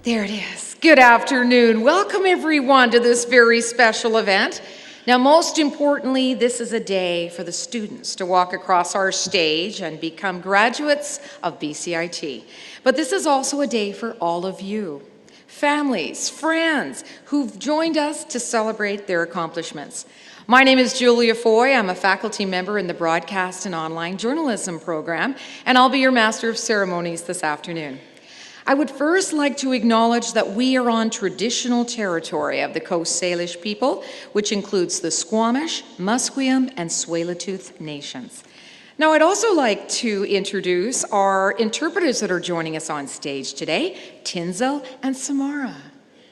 There it is. Good afternoon. Welcome everyone to this very special event. Now, most importantly, this is a day for the students to walk across our stage and become graduates of BCIT. But this is also a day for all of you, families, friends who've joined us to celebrate their accomplishments. My name is Julia Foy. I'm a faculty member in the Broadcast and Online Journalism program, and I'll be your Master of Ceremonies this afternoon. I would first like to acknowledge that we are on traditional territory of the Coast Salish people, which includes the Squamish, Musqueam, and Tsleil-Waututh nations. Now, I'd also like to introduce our interpreters that are joining us on stage today, Tinzel and Samara.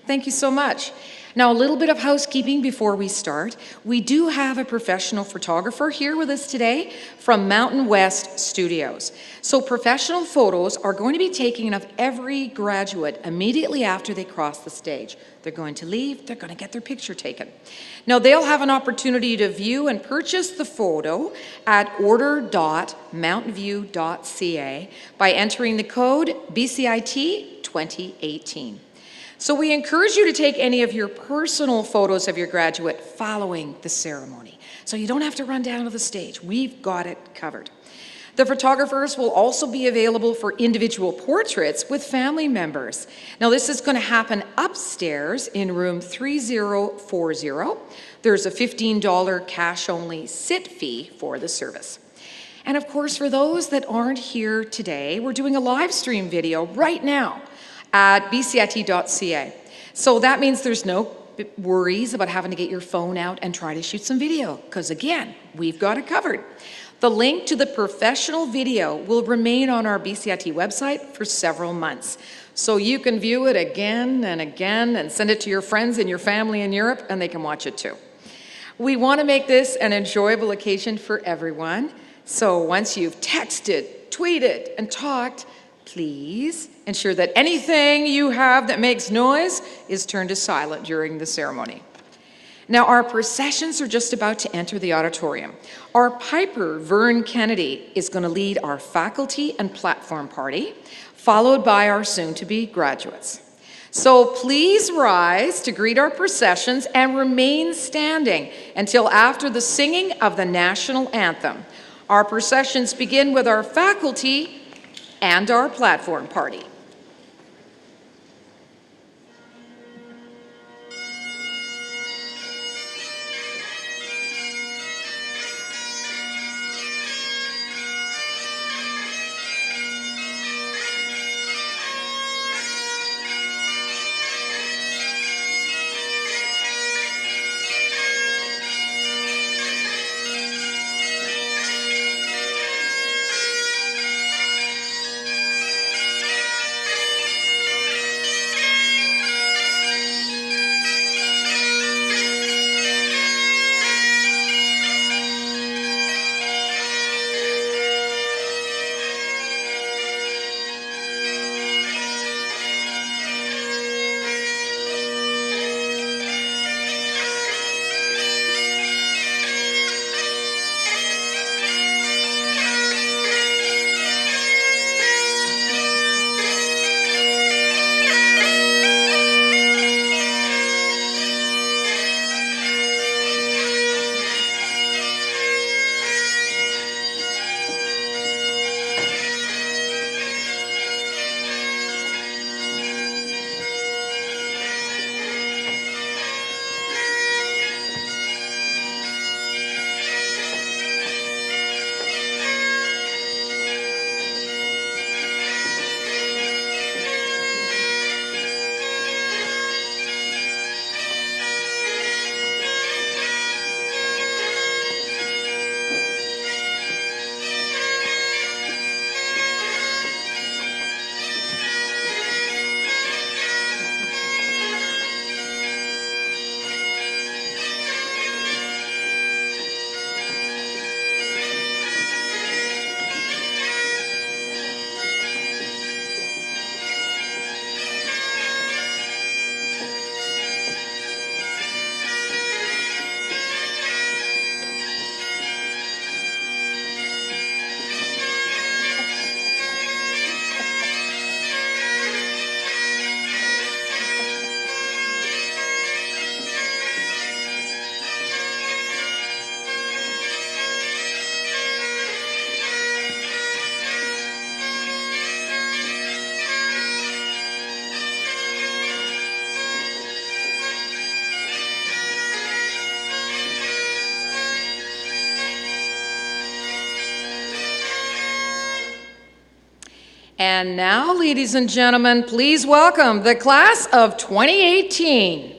Thank you so much. Now, a little bit of housekeeping before we start. We do have a professional photographer here with us today from Mountain West Studios. So professional photos are going to be taken of every graduate immediately after they cross the stage. They're going to leave, they're going to get their picture taken. Now, they'll have an opportunity to view and purchase the photo at order.mountainview.ca by entering the code BCIT 2018. So we encourage you to take any of your personal photos of your graduate following the ceremony. So you don't have to run down to the stage. We've got it covered. The photographers will also be available for individual portraits with family members. Now, this is going to happen upstairs in room 3040. There's a $15 cash-only sit fee for the service. And of course, for those that aren't here today, we're doing a live stream video right now at bcit.ca. So that means there's no worries about having to get your phone out and try to shoot some video, because again, we've got it covered. The link to the professional video will remain on our BCIT website for several months. So you can view it again and again and send it to your friends and your family in Europe, and they can watch it too. We want to make this an enjoyable occasion for everyone. So once you've texted, tweeted, and talked, please ensure that anything you have that makes noise is turned to silent during the ceremony. Now, our processions are just about to enter the auditorium. Our piper, Vern Kennedy, is going to lead our faculty and platform party, followed by our soon-to-be graduates. So please rise to greet our processions and remain standing until after the singing of the national anthem. Our processions begin with our faculty and our platform party. And now, ladies and gentlemen, please welcome the class of 2018.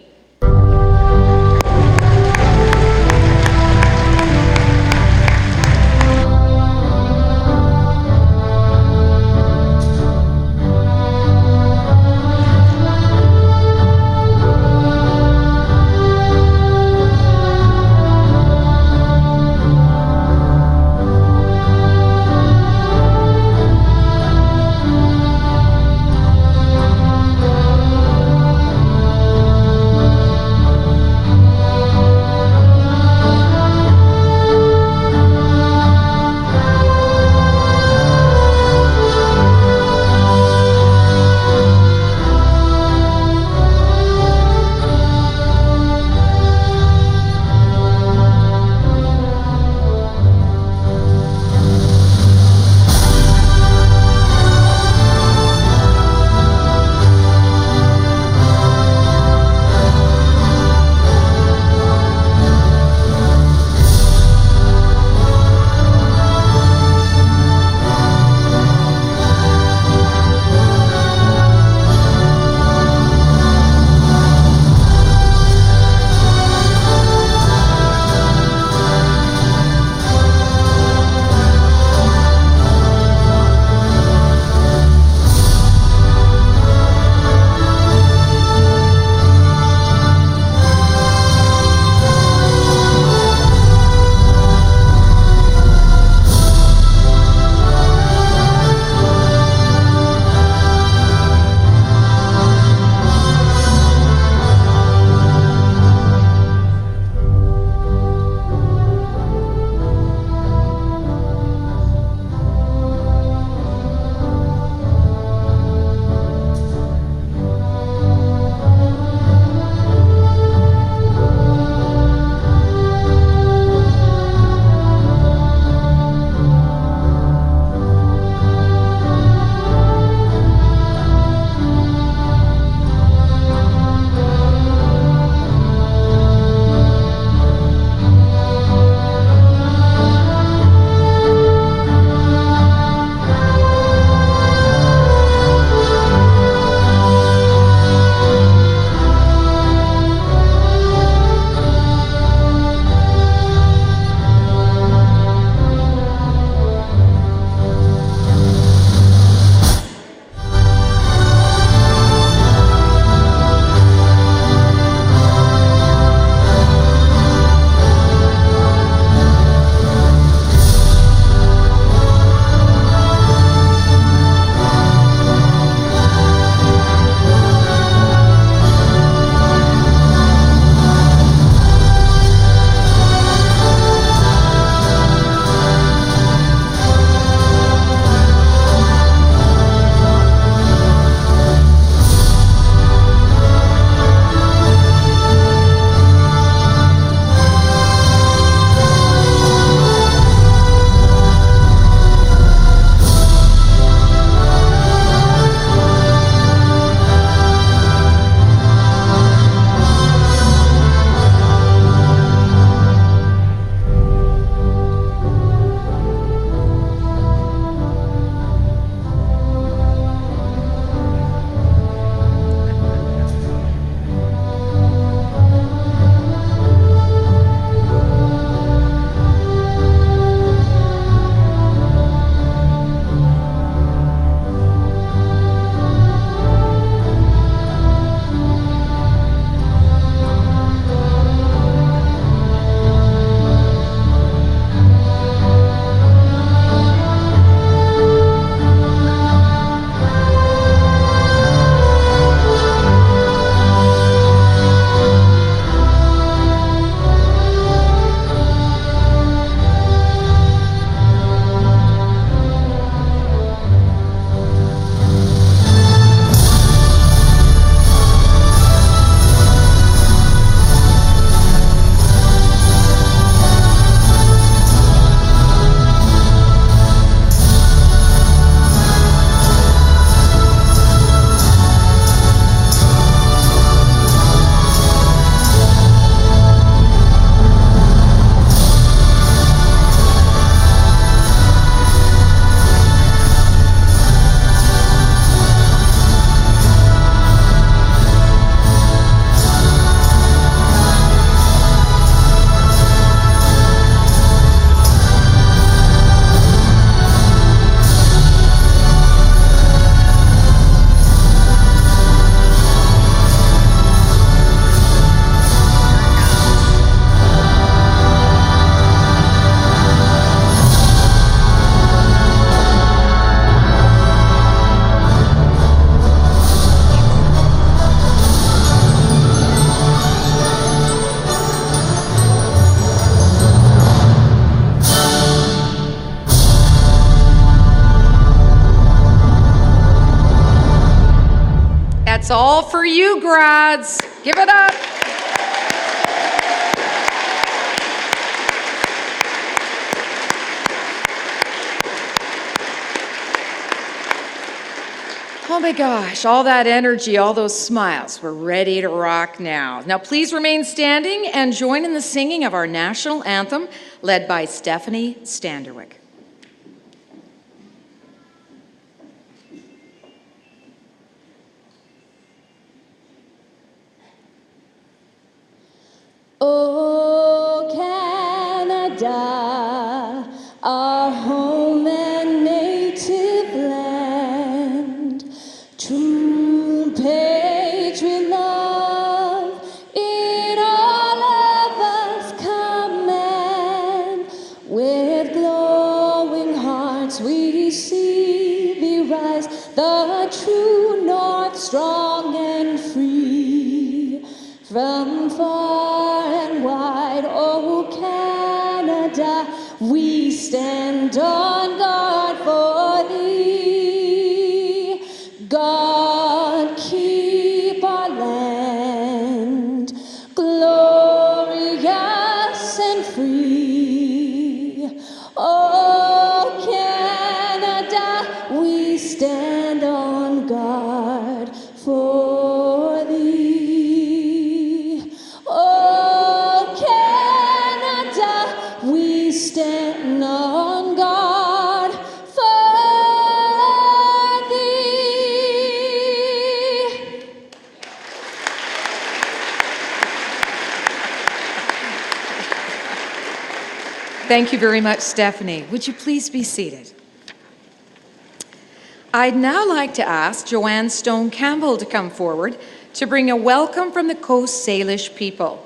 That's all for you, grads. Give it up. Oh my gosh, all that energy, all those smiles. We're ready to rock now. Now please remain standing and join in the singing of our national anthem led by Stephanie Standerwick. Oh, Canada, our home and native land, true patriot love in all of us command. With glowing hearts we see thee rise, the true north, strong and free. From far and wide, oh Canada, we stand on guard for thee. God keep our land glorious and free. Oh Canada, we stand on guard for thee. We stand on guard for thee. Thank you very much, Stephanie. Would you please be seated? I'd now like to ask Joanne Stone Campbell to come forward to bring a welcome from the Coast Salish people.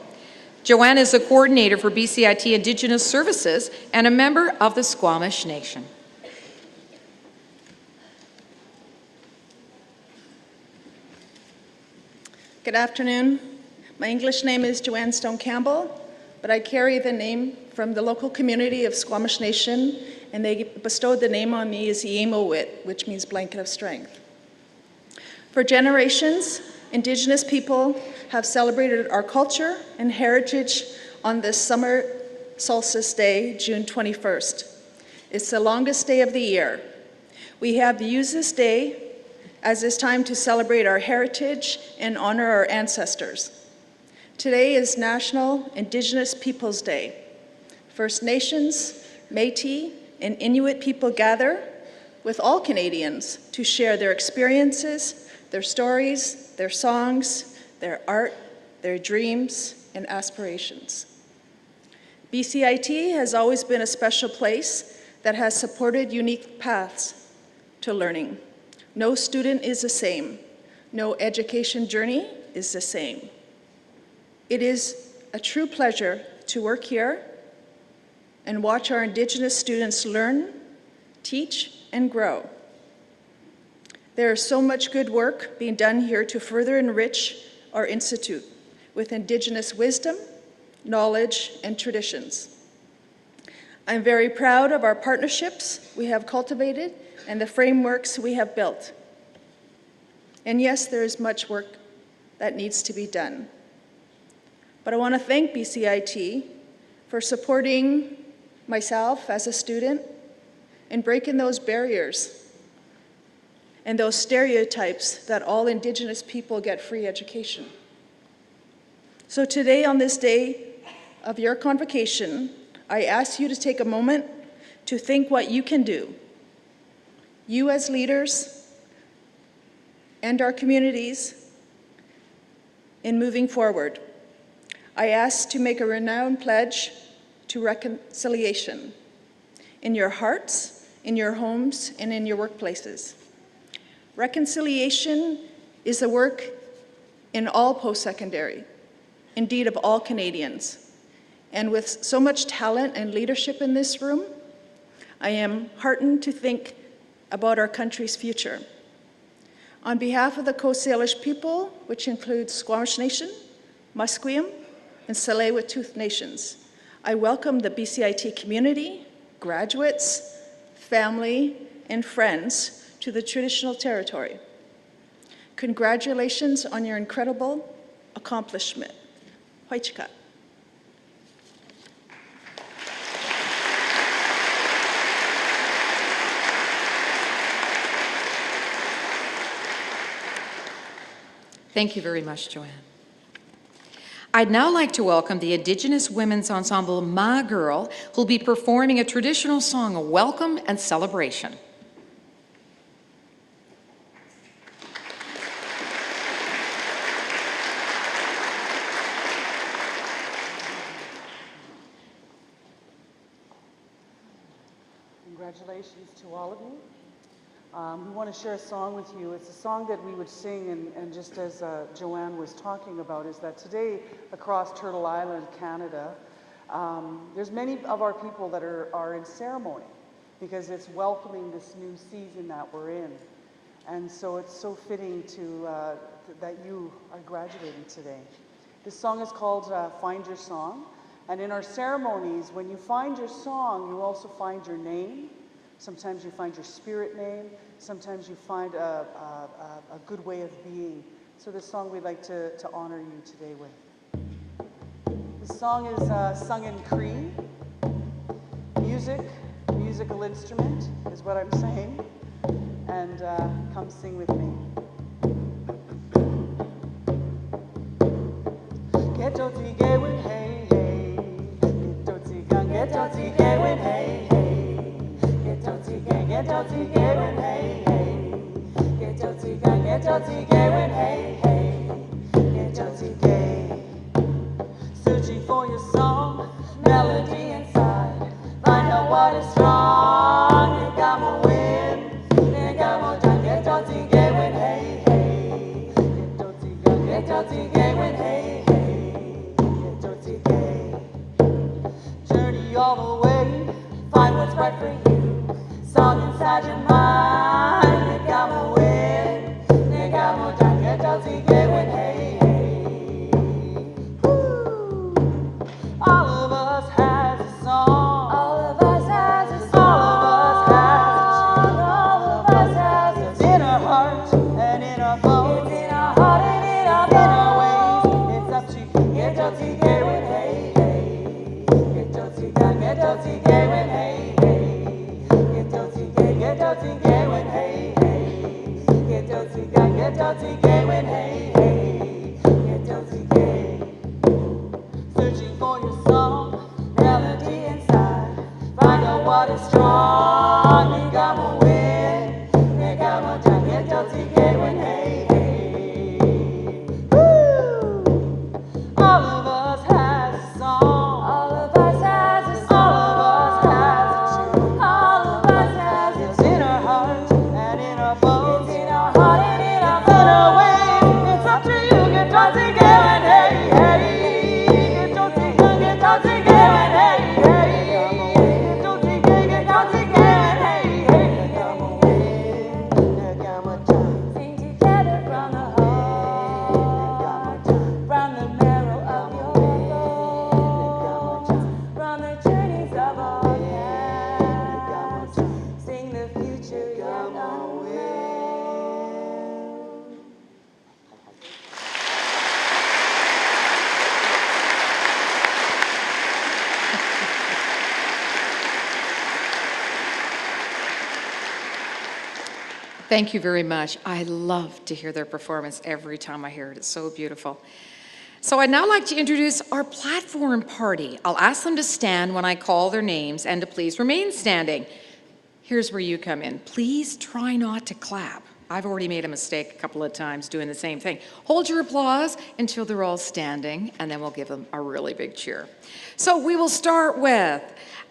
Joanne is the coordinator for BCIT Indigenous Services and a member of the Squamish Nation. Good afternoon. My English name is Joanne Stone Campbell, but I carry the name from the local community of Squamish Nation, and they bestowed the name on me as Yemowit, which means blanket of strength. For generations, Indigenous people have celebrated our culture and heritage on this summer solstice day, June 21st. It's the longest day of the year. We have used this day as this time to celebrate our heritage and honor our ancestors. Today is National Indigenous Peoples Day. First Nations, Métis, and Inuit people gather with all Canadians to share their experiences, their stories, their songs, their art, their dreams, and aspirations. BCIT has always been a special place that has supported unique paths to learning. No student is the same. No education journey is the same. It is a true pleasure to work here and watch our Indigenous students learn, teach, and grow. There is so much good work being done here to further enrich our institute with Indigenous wisdom, knowledge, and traditions. I'm very proud of our partnerships we have cultivated and the frameworks we have built. And yes, there is much work that needs to be done. But I want to thank BCIT for supporting myself as a student in breaking those barriers and those stereotypes that all Indigenous people get free education. So today, on this day of your convocation, I ask you to take a moment to think what you can do. You as leaders and our communities in moving forward. I ask to make a renowned pledge to reconciliation in your hearts, in your homes, and in your workplaces. Reconciliation is the work in all post-secondary, indeed of all Canadians. And with so much talent and leadership in this room, I am heartened to think about our country's future. On behalf of the Coast Salish people, which includes Squamish Nation, Musqueam, and Tsleil-Waututh Nations, I welcome the BCIT community, graduates, family, and friends to the traditional territory. Congratulations on your incredible accomplishment. Hoichika. Thank you very much, Joanne. I'd now like to welcome the Indigenous Women's Ensemble Ma Girl, who'll be performing a traditional song of welcome and celebration. Congratulations to all of you. We want to share a song with you. It's a song that we would sing, and just as Joanne was talking about, is that today across Turtle Island, Canada, there's many of our people that are in ceremony because it's welcoming this new season that we're in. And so it's so fitting that you are graduating today. This song is called Find Your Song. And in our ceremonies, when you find your song, you also find your name. Sometimes you find your spirit name. Sometimes you find a good way of being. So this song we'd like to honor you today with. This song is sung in Cree. Musical instrument is what I'm saying. And come sing with me. Get dotty gay with hey hey. Get dotty gun, get dotty gay with hey hey. Get dotty gay when hey hey. Get dotty gun, get dotty gay when hey hey. Get dotty gay. Searching for your song, melody inside. Find out what is strong. You got more win. You got more done. Get dotty gay when hey hey. Get dotty gun, get dotty gay when hey hey. Get dotty gay. Journey all the way. Find what's right for you. Song inside your mind, you got more win, you got more time, get out to get when hey, hey. Woo. All of us has a song, all of us has a song, all of us has a song, it's in our heart and in our bones, it's in our heart and in our bones, in our ways, it's up to you, get out to get when hey, hey. Get out to get when hey, hey. Get dirty gay when hey hey. Get dirty gay when hey hey. Get dirty gay. Searching for your song, melody inside. Find out what is strong. You got more win. You got more time. Get dirty gay when hey hey. Woo! All of us has a song. All of us has a song. All of us has a tune. All of us has a tune. In our heart and in our bones. It's in our heart and in our bones. In our ways, it's up to you. Get dirty gay when hey hey. Get dirty gay when hey hey. Get dirty gay when hey hey. Sing together from the heart, from the marrow of your bones, from the journeys of our past. Sing the future yet unveiled. Thank you very much. I love to hear their performance every time I hear it. It's so beautiful. So I'd now like to introduce our platform party. I'll ask them to stand when I call their names and to please remain standing. Here's where you come in. Please try not to clap. I've already made a mistake a couple of times doing the same thing. Hold your applause until they're all standing, and then we'll give them a really big cheer. So we will start with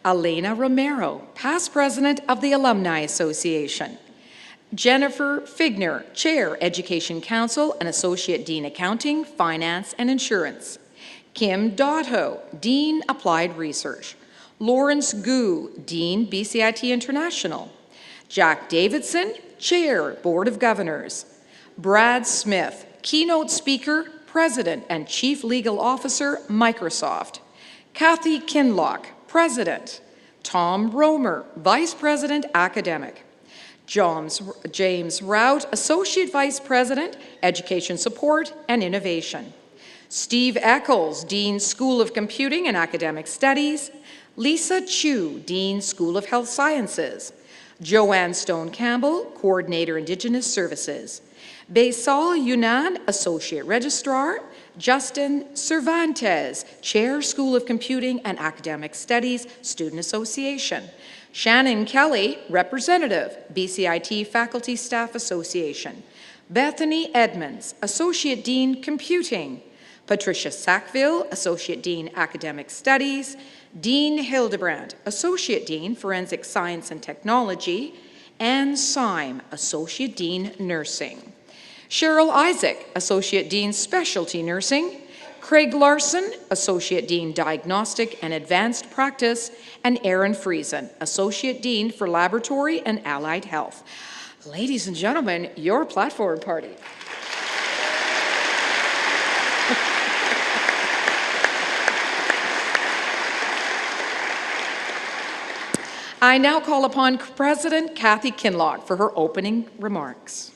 Elena Romero, past president of the Alumni Association. Jennifer Figner, Chair, Education Council and Associate Dean Accounting, Finance and Insurance. Kim Dotto, Dean Applied Research. Lawrence Gu, Dean, BCIT International. Jack Davidson, Chair, Board of Governors. Brad Smith, Keynote Speaker, President and Chief Legal Officer, Microsoft. Kathy Kinlock, President. Tom Romer, Vice President, Academic. James Rout, Associate Vice President, Education Support and Innovation. Steve Eccles, Dean, School of Computing and Academic Studies. Lisa Chu, Dean, School of Health Sciences. Joanne Stone Campbell, Coordinator, Indigenous Services. Baisal Yunan, Associate Registrar. Justin Cervantes, Chair, School of Computing and Academic Studies, Student Association. Shannon Kelly, Representative, BCIT Faculty Staff Association. Bethany Edmonds, Associate Dean, Computing. Patricia Sackville, Associate Dean, Academic Studies. Dean Hildebrandt, Associate Dean, Forensic Science and Technology. Anne Syme, Associate Dean, Nursing. Cheryl Isaac, Associate Dean, Specialty Nursing. Craig Larson, Associate Dean, Diagnostic and Advanced Practice, and Aaron Friesen, Associate Dean for Laboratory and Allied Health. Ladies and gentlemen, your platform party. I now call upon President Kathy Kinloch for her opening remarks.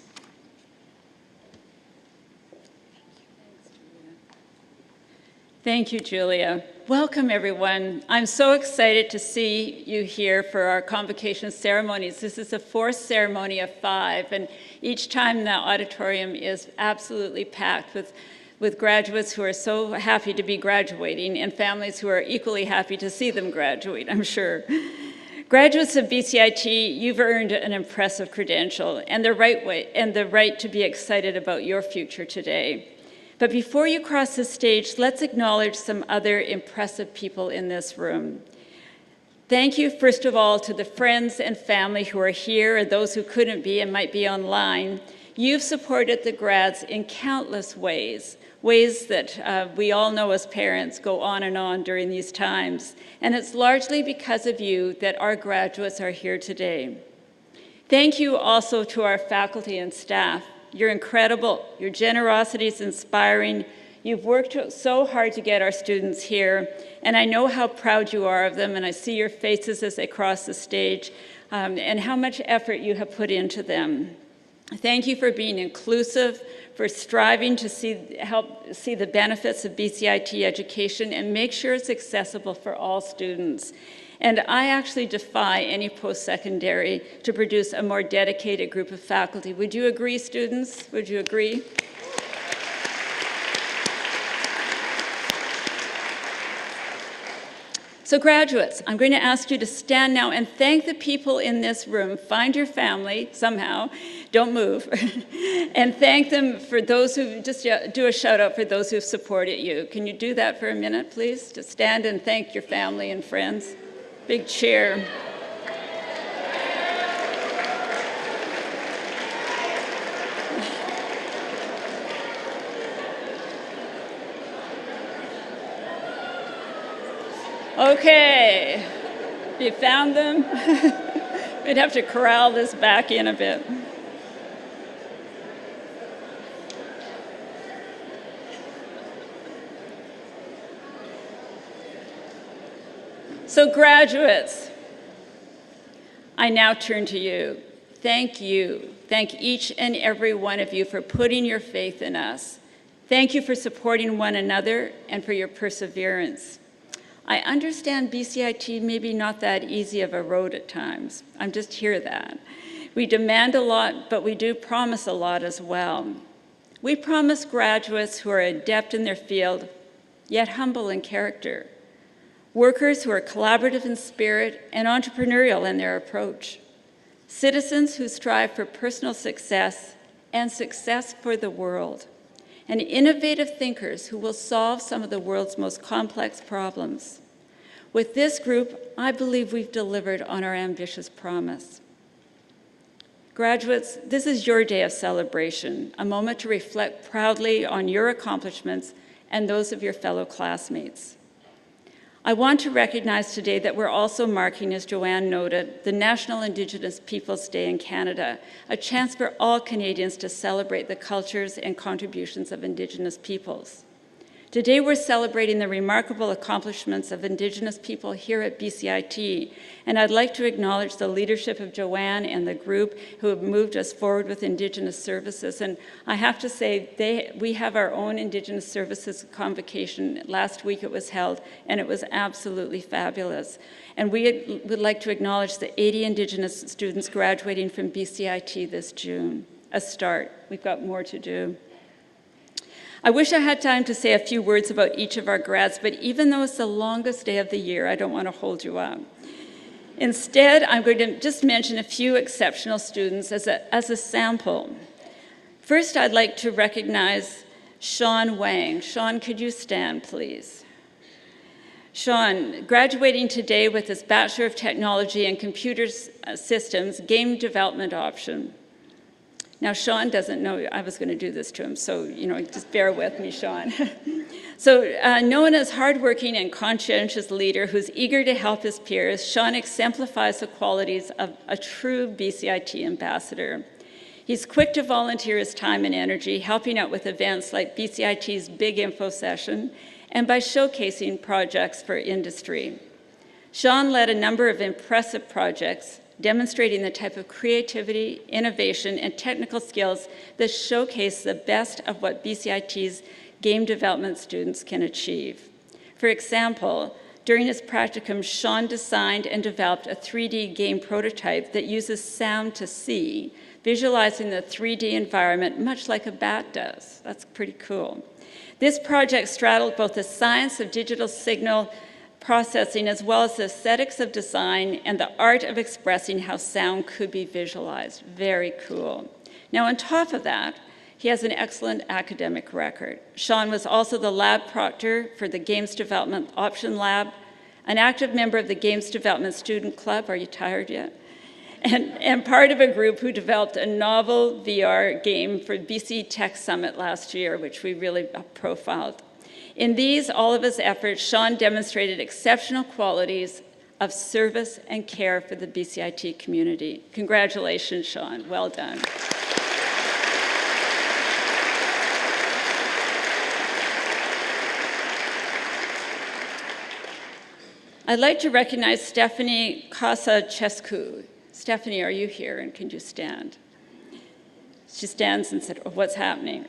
Thank you, Julia. Welcome, everyone. I'm so excited to see you here for our convocation ceremonies. This is the fourth ceremony of 5, and each time the auditorium is absolutely packed with graduates who are so happy to be graduating and families who are equally happy to see them graduate, I'm sure. Graduates of BCIT, you've earned an impressive credential and the right to be excited about your future today. But before you cross the stage, let's acknowledge some other impressive people in this room. Thank you, first of all, to the friends and family who are here and those who couldn't be and might be online. You've supported the grads in countless ways that we all know as parents go on and on during these times. And it's largely because of you that our graduates are here today. Thank you also to our faculty and staff. You're incredible. Your generosity is inspiring. You've worked so hard to get our students here, and I know how proud you are of them, and I see your faces as they cross the stage, and how much effort you have put into them. Thank you for being inclusive, for striving to help see the benefits of BCIT education and make sure it's accessible for all students. And I actually defy any post-secondary to produce a more dedicated group of faculty. Would you agree, students? Would you agree? So graduates, I'm going to ask you to stand now and thank the people in this room. Find your family somehow, don't move, and thank them for those who, just do a shout out for those who've supported you. Can you do that for a minute, please? Just stand and thank your family and friends. Big cheer. Okay, you found them? We'd have to corral this back in a bit. So graduates, I now turn to you. Thank you. Thank each and every one of you for putting your faith in us. Thank you for supporting one another and for your perseverance. I understand BCIT may be not that easy of a road at times. I'm just hear that. We demand a lot, but we do promise a lot as well. We promise graduates who are adept in their field, yet humble in character. Workers who are collaborative in spirit and entrepreneurial in their approach. Citizens who strive for personal success and success for the world. And innovative thinkers who will solve some of the world's most complex problems. With this group, I believe we've delivered on our ambitious promise. Graduates, this is your day of celebration, a moment to reflect proudly on your accomplishments and those of your fellow classmates. I want to recognize today that we're also marking, as Joanne noted, the National Indigenous Peoples Day in Canada, a chance for all Canadians to celebrate the cultures and contributions of Indigenous peoples. Today we're celebrating the remarkable accomplishments of Indigenous people here at BCIT, and I'd like to acknowledge the leadership of Joanne and the group who have moved us forward with Indigenous services. And I have to say, we have our own Indigenous services convocation. Last week it was held, and it was absolutely fabulous. And we would like to acknowledge the 80 Indigenous students graduating from BCIT this June. A start. We've got more to do. I wish I had time to say a few words about each of our grads, but even though it's the longest day of the year, I don't want to hold you up. Instead, I'm going to just mention a few exceptional students as a sample. First, I'd like to recognize Sean Wang. Sean, could you stand, please? Sean, graduating today with his Bachelor of Technology in Computer Systems Game Development option. Now, Sean doesn't know I was going to do this to him, so, just bear with me, Sean. Known as hardworking and conscientious leader who's eager to help his peers, Sean exemplifies the qualities of a true BCIT ambassador. He's quick to volunteer his time and energy, helping out with events like BCIT's Big Info Session, and by showcasing projects for industry. Sean led a number of impressive projects, demonstrating the type of creativity, innovation, and technical skills that showcase the best of what BCIT's game development students can achieve. For example, during his practicum, Sean designed and developed a 3D game prototype that uses sound to see, visualizing the 3D environment much like a bat does. That's pretty cool. This project straddled both the science of digital signal processing as well as the aesthetics of design and the art of expressing how sound could be visualized. Very cool. Now, on top of that, he has an excellent academic record. Sean was also the lab proctor for the Games Development Option Lab, an active member of the Games Development Student Club. Are you tired yet? And part of a group who developed a novel VR game for BC Tech Summit last year, which we really profiled. In all of his efforts, Sean demonstrated exceptional qualities of service and care for the BCIT community. Congratulations, Sean. Well done. I'd like to recognize Stephanie Kasachescu. Stephanie, are you here, and can you stand? She stands and said, oh, what's happening?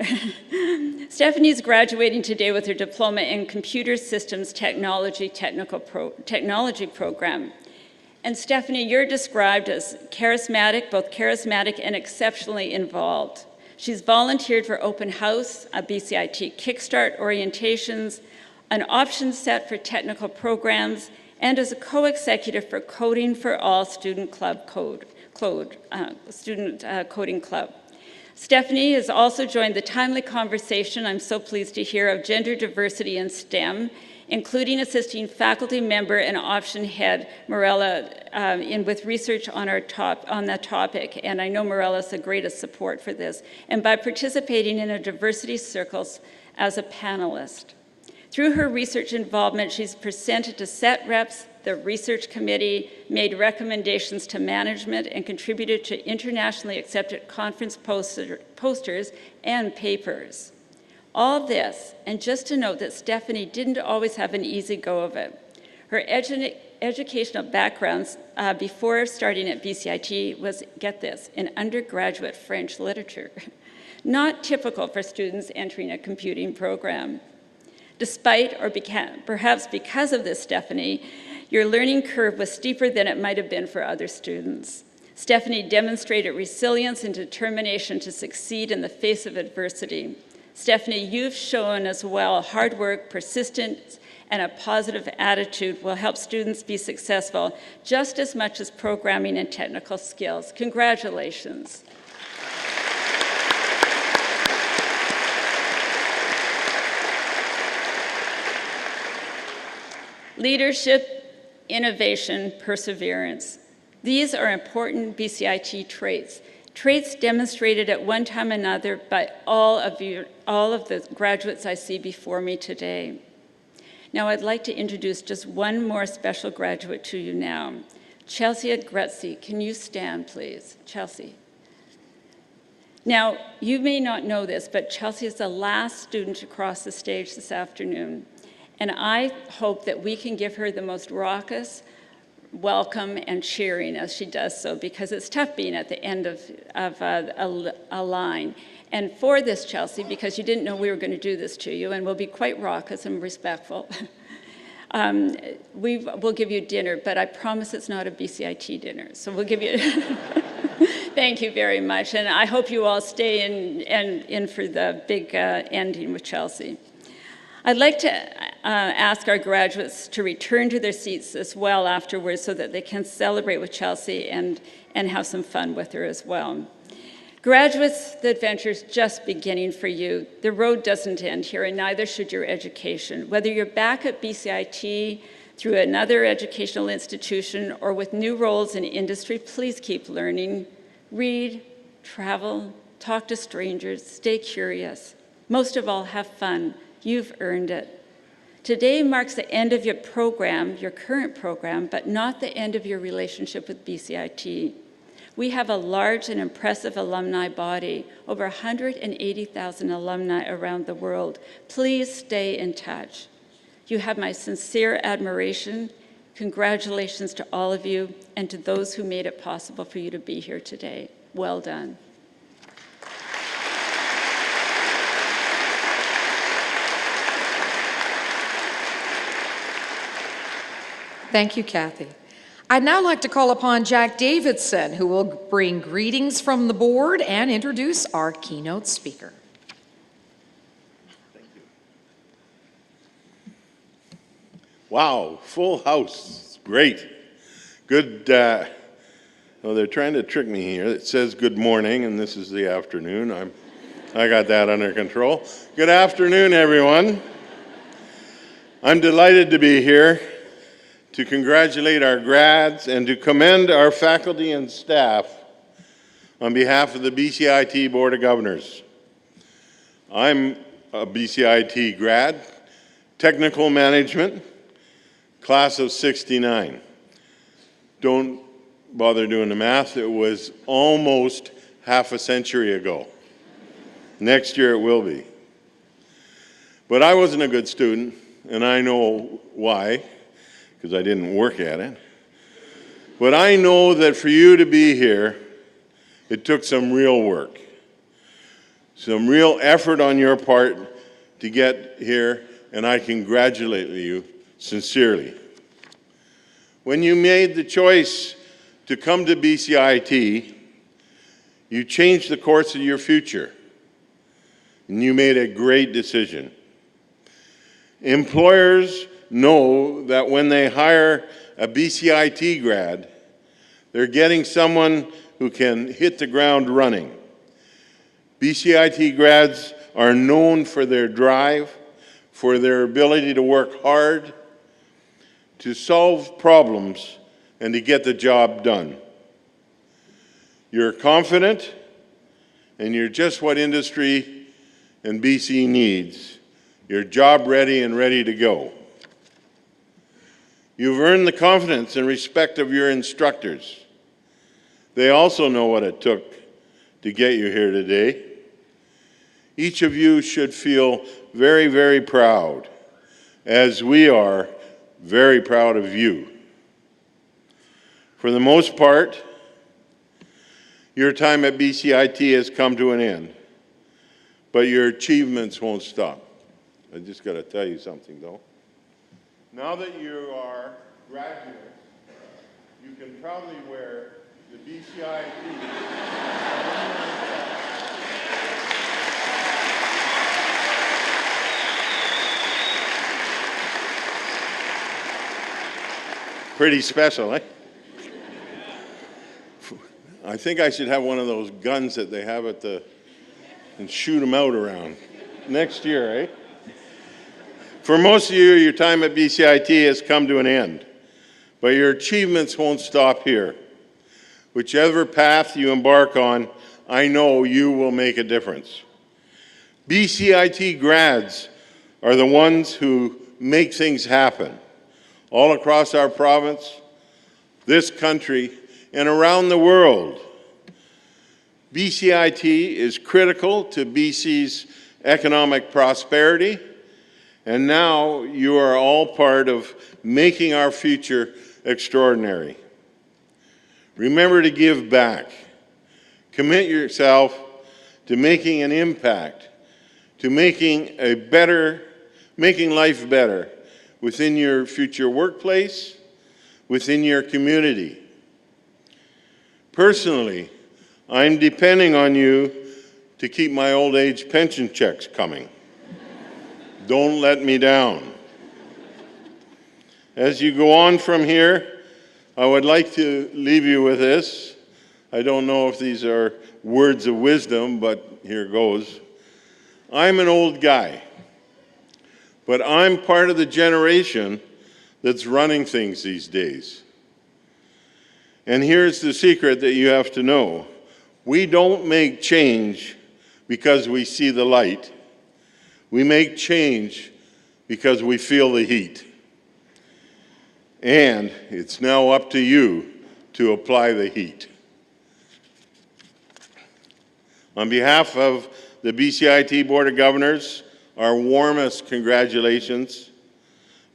Stephanie's graduating today with her diploma in Computer Systems Technology Technology program. And Stephanie, you're described as charismatic, both charismatic and exceptionally involved. She's volunteered for Open House, a BCIT Kickstart orientations, an option set for technical programs, and as a co-executive for Coding for All Student Club Coding Club. Stephanie has also joined the timely conversation, I'm so pleased to hear, of gender diversity in STEM, including assisting faculty member and option head Morella with research on that topic, and I know Morella's the greatest support for this, and by participating in a diversity circles as a panelist. Through her research involvement, she's presented to SET reps, the research committee, made recommendations to management, and contributed to internationally accepted conference posters and papers. All this, and just to note that Stephanie didn't always have an easy go of it. Her educational backgrounds before starting at BCIT was, get this, in undergraduate French literature. Not typical for students entering a computing program. Despite, or perhaps because of this, Stephanie, your learning curve was steeper than it might have been for other students. Stephanie demonstrated resilience and determination to succeed in the face of adversity. Stephanie, you've shown as well hard work, persistence, and a positive attitude will help students be successful just as much as programming and technical skills. Congratulations. Leadership, innovation, perseverance. These are important BCIT traits, traits demonstrated at one time or another by all of the graduates I see before me today. Now I'd like to introduce just one more special graduate to you now. Chelsea Gretzi, can you stand, please? Chelsea. Now, you may not know this, but Chelsea is the last student to cross the stage this afternoon. And I hope that we can give her the most raucous welcome and cheering as she does so, because it's tough being at the end of a line. And for this, Chelsea, because you didn't know we were going to do this to you, and we'll be quite raucous and respectful, we'll give you dinner, but I promise it's not a BCIT dinner. So we'll give you... Thank you very much, and I hope you all stay in for the big ending with Chelsea. I'd like to ask our graduates to return to their seats as well afterwards so that they can celebrate with Chelsea and have some fun with her as well. Graduates, the adventure's just beginning for you. The road doesn't end here, and neither should your education. Whether you're back at BCIT, through another educational institution, or with new roles in industry, please keep learning. Read, travel, talk to strangers, stay curious. Most of all, have fun. You've earned it. Today marks the end of your program, your current program, but not the end of your relationship with BCIT. We have a large and impressive alumni body, over 180,000 alumni around the world. Please stay in touch. You have my sincere admiration. Congratulations to all of you and to those who made it possible for you to be here today. Well done. Thank you, Kathy. I'd now like to call upon Jack Davidson, who will bring greetings from the board and introduce our keynote speaker. Wow, full house, great. Good, well, they're trying to trick me here. It says good morning, and this is the afternoon. I got that under control. Good afternoon, everyone. I'm delighted to be here to congratulate our grads and to commend our faculty and staff on behalf of the BCIT Board of Governors. I'm a BCIT grad, technical management, class of 69. Don't bother doing the math. It was almost half a century ago. Next year it will be. But I wasn't a good student, and I know why, because I didn't work at it. But I know that for you to be here, it took some real work, some real effort on your part to get here, and I congratulate you sincerely. When you made the choice to come to BCIT, you changed the course of your future, and you made a great decision. Employers know that when they hire a BCIT grad, they're getting someone who can hit the ground running. BCIT grads are known for their drive, for their ability to work hard, to solve problems, and to get the job done. You're confident, and you're just what industry and BC needs. You're job ready and ready to go. You've earned the confidence and respect of your instructors. They also know what it took to get you here today. Each of you should feel very, very proud, as we are very proud of you. For the most part, your time at BCIT has come to an end, but your achievements won't stop. I just got to tell you something, though. Now that you are graduates, you can proudly wear the BCIT. Pretty special, eh? I think I should have one of those guns that they have at and shoot them out around. Next year, eh? For most of you, your time at BCIT has come to an end, but your achievements won't stop here. Whichever path you embark on, I know you will make a difference. BCIT grads are the ones who make things happen all across our province, this country, and around the world. BCIT is critical to BC's economic prosperity, and now you are all part of making our future extraordinary. Remember to give back. Commit yourself to making an impact, to making life better within your future workplace, within your community. Personally, I'm depending on you to keep my old age pension checks coming. Don't let me down. As you go on from here, I would like to leave you with this. I don't know if these are words of wisdom, but here goes. I'm an old guy, but I'm part of the generation that's running things these days. And here's the secret that you have to know. We don't make change because we see the light. We make change because we feel the heat. And it's now up to you to apply the heat. On behalf of the BCIT Board of Governors, our warmest congratulations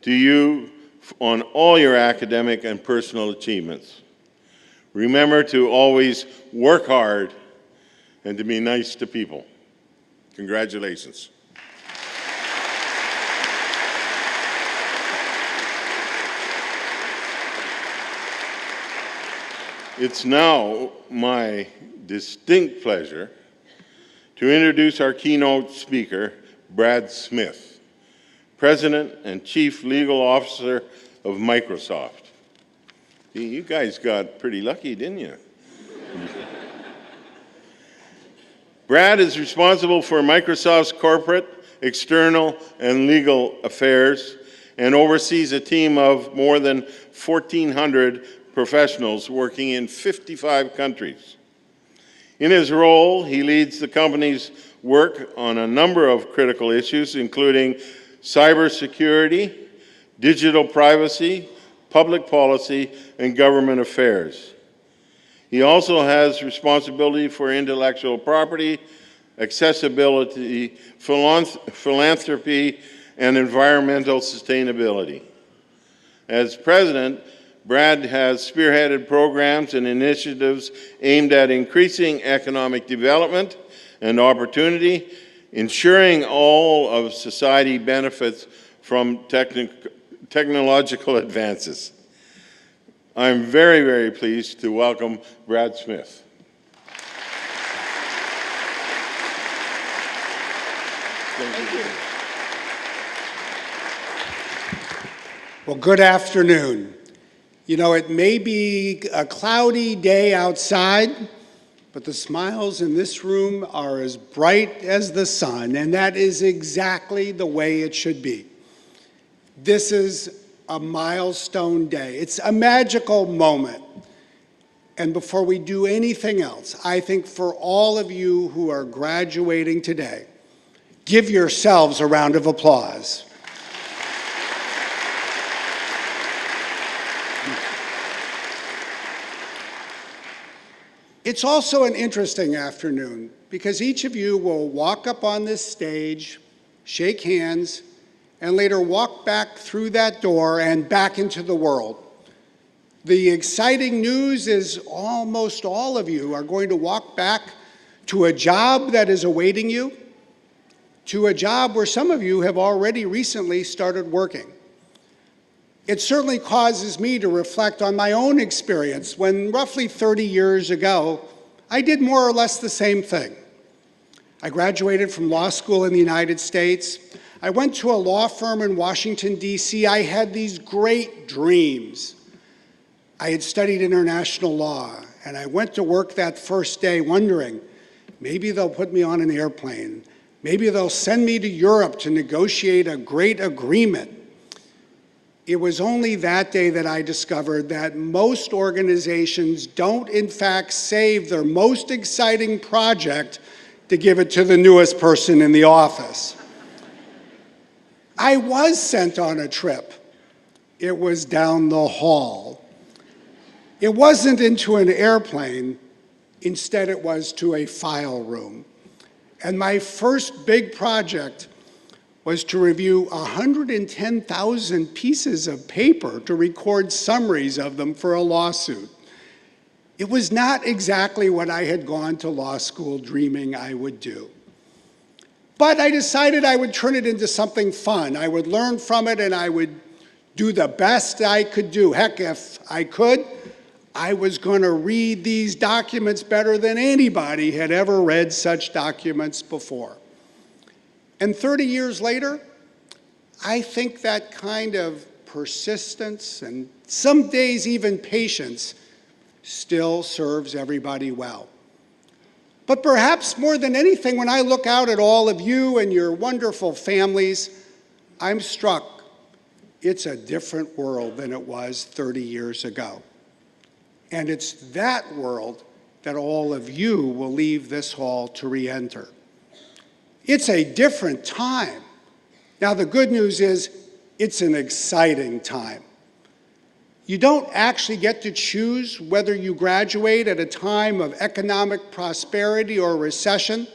to you on all your academic and personal achievements. Remember to always work hard and to be nice to people. Congratulations. It's now my distinct pleasure to introduce our keynote speaker, Brad Smith, President and Chief Legal Officer of Microsoft. You guys got pretty lucky, didn't you? Brad is responsible for Microsoft's corporate, external, and legal affairs and oversees a team of more than 1,400 professionals working in 55 countries. In his role, he leads the company's work on a number of critical issues, including cybersecurity, digital privacy, public policy, and government affairs. He also has responsibility for intellectual property, accessibility, philanthropy, and environmental sustainability. As president, Brad has spearheaded programs and initiatives aimed at increasing economic development and opportunity, ensuring all of society benefits from technological advances. I'm very, very pleased to welcome Brad Smith. Thank you. Well, good afternoon. You know, it may be a cloudy day outside, but the smiles in this room are as bright as the sun, and that is exactly the way it should be. This is a milestone day. It's a magical moment. And before we do anything else, I think for all of you who are graduating today, give yourselves a round of applause. It's also an interesting afternoon because each of you will walk up on this stage, shake hands, and later walk back through that door and back into the world. The exciting news is almost all of you are going to walk back to a job that is awaiting you, to a job where some of you have already recently started working. It certainly causes me to reflect on my own experience when roughly 30 years ago, I did more or less the same thing. I graduated from law school in the United States. I went to a law firm in Washington, D.C. I had these great dreams. I had studied international law, and I went to work that first day wondering, maybe they'll put me on an airplane. Maybe they'll send me to Europe to negotiate a great agreement. It was only that day that I discovered that most organizations don't, in fact, save their most exciting project to give it to the newest person in the office. I was sent on a trip. It was down the hall. It wasn't into an airplane. Instead, it was to a file room. And my first big project was to review 110,000 pieces of paper to record summaries of them for a lawsuit. It was not exactly what I had gone to law school dreaming I would do. But I decided I would turn it into something fun. I would learn from it and I would do the best I could do. Heck, if I could, I was going to read these documents better than anybody had ever read such documents before. And 30 years later, I think that kind of persistence and some days even patience still serves everybody well. But perhaps more than anything, when I look out at all of you and your wonderful families, I'm struck it's a different world than it was 30 years ago. And it's that world that all of you will leave this hall to re-enter. It's a different time. Now, the good news is it's an exciting time. You don't actually get to choose whether you graduate at a time of economic prosperity or recession.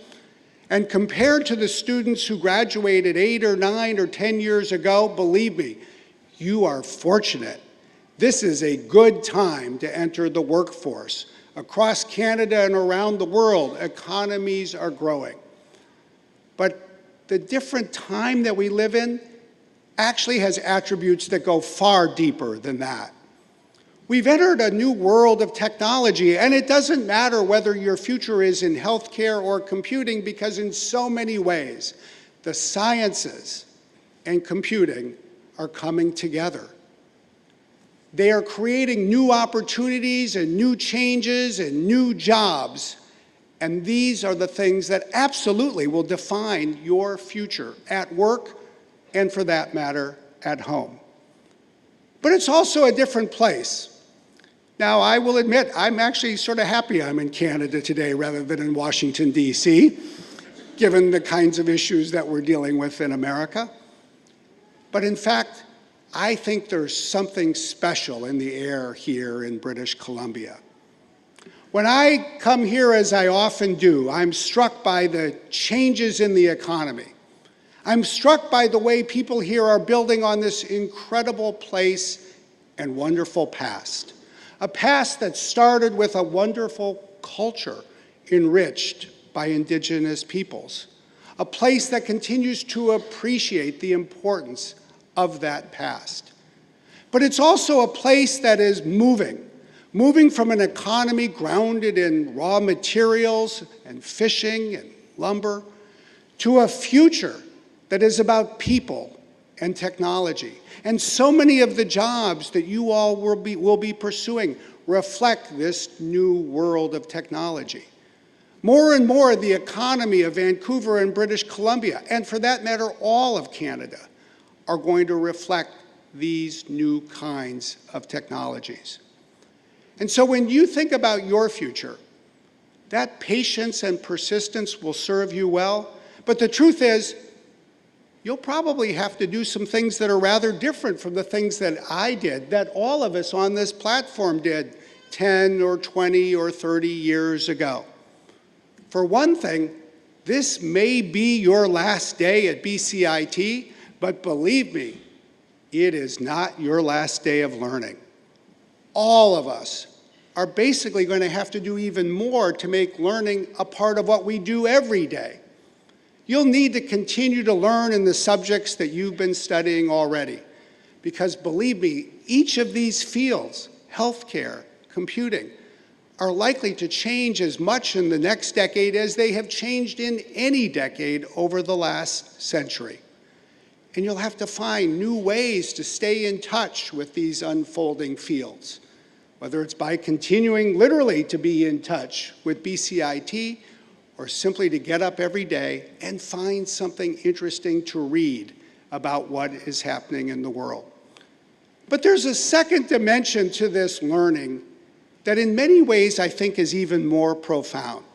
And compared to the students who graduated 8 or 9 or 10 years ago, believe me, you are fortunate. This is a good time to enter the workforce. Across Canada and around the world, economies are growing. But the different time that we live in actually has attributes that go far deeper than that. We've entered a new world of technology, and it doesn't matter whether your future is in healthcare or computing, because in so many ways, the sciences and computing are coming together. They are creating new opportunities and new changes and new jobs. And these are the things that absolutely will define your future at work and, for that matter, at home. But it's also a different place. Now, I will admit, I'm actually sort of happy I'm in Canada today rather than in Washington, D.C., given the kinds of issues that we're dealing with in America. But in fact, I think there's something special in the air here in British Columbia. When I come here, as I often do, I'm struck by the changes in the economy. I'm struck by the way people here are building on this incredible place and wonderful past. A past that started with a wonderful culture enriched by Indigenous peoples. A place that continues to appreciate the importance of that past. But it's also a place that is moving from an economy grounded in raw materials and fishing and lumber to a future that is about people and technology. And so many of the jobs that you all will be pursuing reflect this new world of technology. More and more, the economy of Vancouver and British Columbia, and for that matter, all of Canada, are going to reflect these new kinds of technologies. And so when you think about your future, that patience and persistence will serve you well. But the truth is, you'll probably have to do some things that are rather different from the things that I did, that all of us on this platform did 10 or 20 or 30 years ago. For one thing, this may be your last day at BCIT, but believe me, it is not your last day of learning. All of us are basically going to have to do even more to make learning a part of what we do every day. You'll need to continue to learn in the subjects that you've been studying already, because believe me, each of these fields, healthcare, computing, are likely to change as much in the next decade as they have changed in any decade over the last century. And you'll have to find new ways to stay in touch with these unfolding fields, whether it's by continuing literally to be in touch with BCIT, or simply to get up every day and find something interesting to read about what is happening in the world. But there's a second dimension to this learning that in many ways I think is even more profound.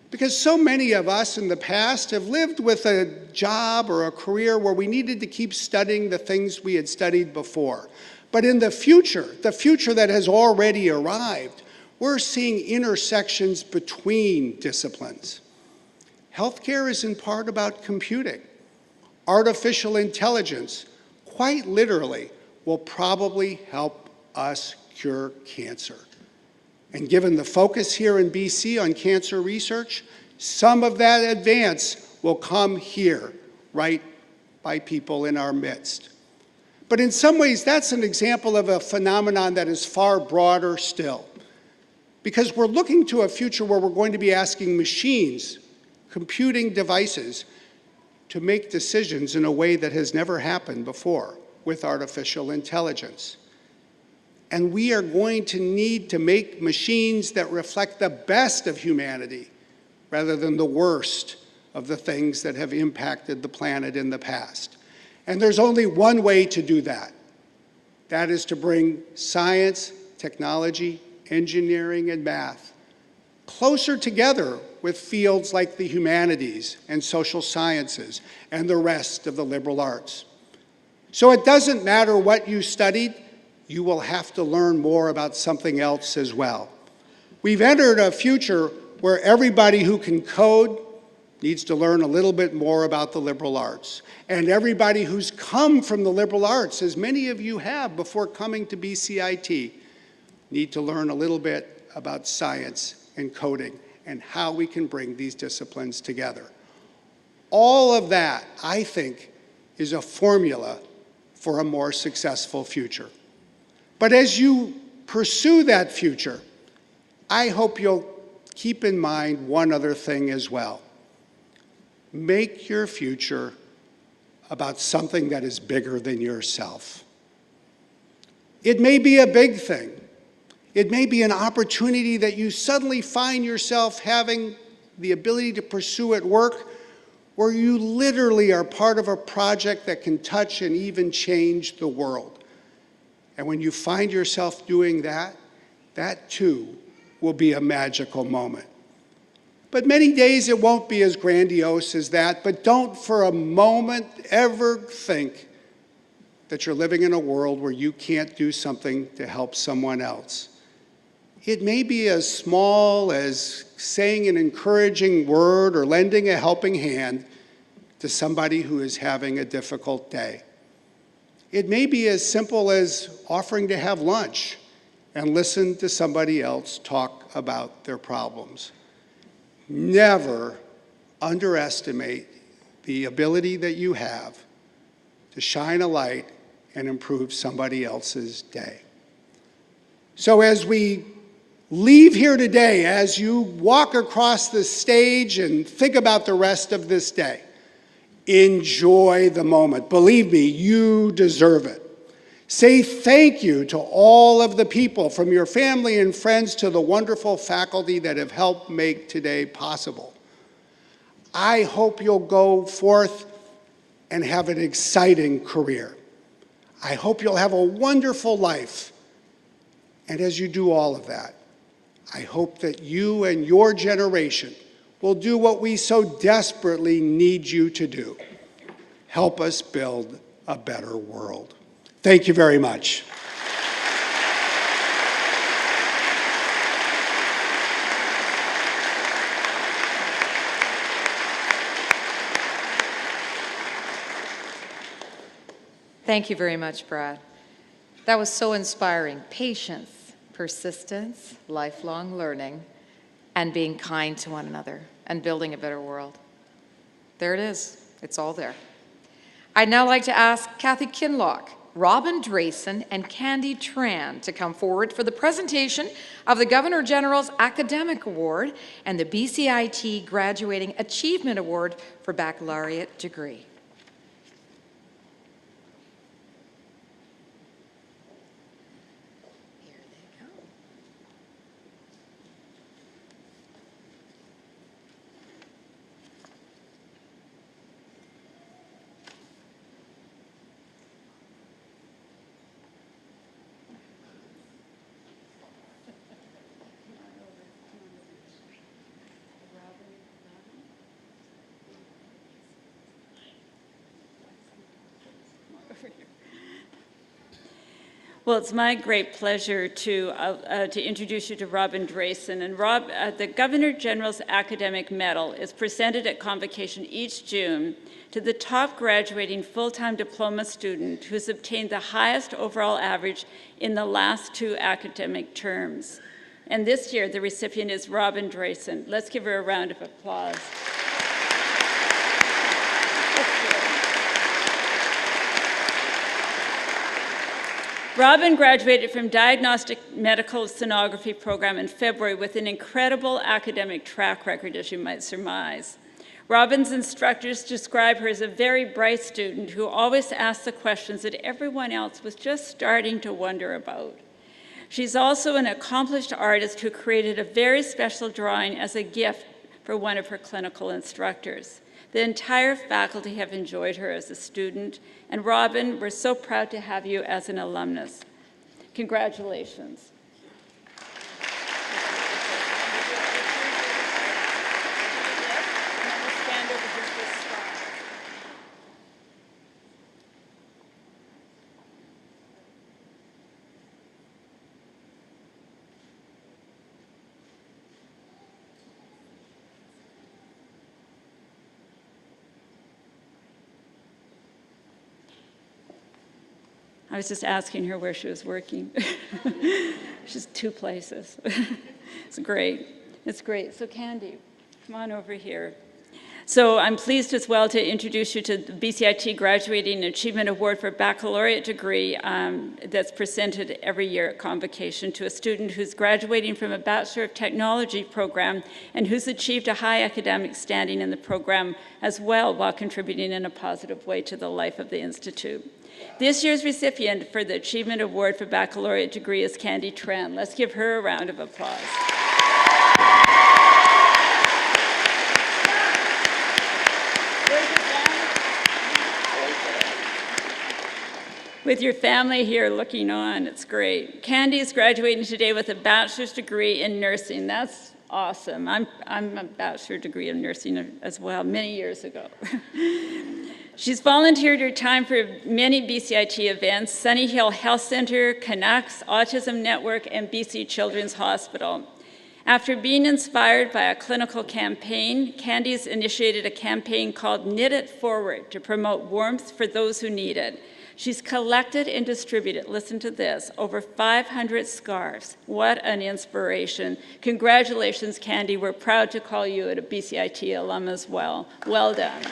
Because so many of us in the past have lived with a job or a career where we needed to keep studying the things we had studied before. But in the future that has already arrived, We're seeing intersections between disciplines. Healthcare is in part about computing. Artificial intelligence, quite literally, will probably help us cure cancer. And given the focus here in BC on cancer research, some of that advance will come here, right by people in our midst. But in some ways, that's an example of a phenomenon that is far broader still. Because we're looking to a future where we're going to be asking machines, computing devices, to make decisions in a way that has never happened before with artificial intelligence. And we are going to need to make machines that reflect the best of humanity rather than the worst of the things that have impacted the planet in the past. And there's only one way to do that. That is to bring science, technology, engineering, and math closer together with fields like the humanities and social sciences and the rest of the liberal arts. So it doesn't matter what you studied, you will have to learn more about something else as well. We've entered a future where everybody who can code needs to learn a little bit more about the liberal arts. And everybody who's come from the liberal arts, as many of you have before coming to BCIT, need to learn a little bit about science and coding and how we can bring these disciplines together. All of that, I think, is a formula for a more successful future. But as you pursue that future, I hope you'll keep in mind one other thing as well. Make your future about something that is bigger than yourself. It may be a big thing. It may be an opportunity that you suddenly find yourself having the ability to pursue at work, where you literally are part of a project that can touch and even change the world. And when you find yourself doing that, that too will be a magical moment. But many days it won't be as grandiose as that, but don't for a moment ever think that you're living in a world where you can't do something to help someone else. It may be as small as saying an encouraging word or lending a helping hand to somebody who is having a difficult day. It may be as simple as offering to have lunch and listen to somebody else talk about their problems. Never underestimate the ability that you have to shine a light and improve somebody else's day. So as we leave here today, as you walk across the stage and think about the rest of this day, enjoy the moment. Believe me, you deserve it. Say thank you to all of the people, from your family and friends to the wonderful faculty that have helped make today possible. I hope you'll go forth and have an exciting career. I hope you'll have a wonderful life. And as you do all of that, I hope that you and your generation will do what we so desperately need you to do. Help us build a better world. Thank you very much. Thank you very much, Brad. That was so inspiring. Patience, persistence, lifelong learning, and being kind to one another and building a better world. There it is. It's all there. I'd now like to ask Kathy Kinlock, Robin Drayson, and Candy Tran to come forward for the presentation of the Governor General's Academic Award and the BCIT Graduating Achievement Award for Baccalaureate degree. Well, it's my great pleasure to introduce you to Robin Drayson. And Rob, the Governor General's Academic Medal is presented at Convocation each June to the top graduating full-time diploma student who's obtained the highest overall average in the last 2 academic terms. And this year, the recipient is Robin Drayson. Let's give her a round of applause. Robin graduated from Diagnostic Medical Sonography program in February with an incredible academic track record, as you might surmise. Robin's instructors describe her as a very bright student who always asked the questions that everyone else was just starting to wonder about. She's also an accomplished artist who created a very special drawing as a gift for one of her clinical instructors. The entire faculty have enjoyed her as a student, and Robin, we're so proud to have you as an alumnus. Congratulations. I was just asking her where she was working. She's 2 places. It's great. It's great. So Candy, come on over here. So I'm pleased as well to introduce you to the BCIT Graduating Achievement Award for Baccalaureate degree that's presented every year at Convocation to a student who's graduating from a Bachelor of Technology program and who's achieved a high academic standing in the program as well while contributing in a positive way to the life of the Institute. This year's recipient for the Achievement Award for Baccalaureate degree is Candy Tran. Let's give her a round of applause. With your family here looking on, it's great. Candy is graduating today with a bachelor's degree in nursing. That's awesome. I'm a bachelor's degree in nursing as well, many years ago. She's volunteered her time for many BCIT events, Sunny Hill Health Center, Canucks, Autism Network, and BC Children's Hospital. After being inspired by a clinical campaign, Candy's initiated a campaign called Knit It Forward to promote warmth for those who need it. She's collected and distributed, listen to this, over 500 scarves. What an inspiration. Congratulations, Candy. We're proud to call you a BCIT alum as well. Well done.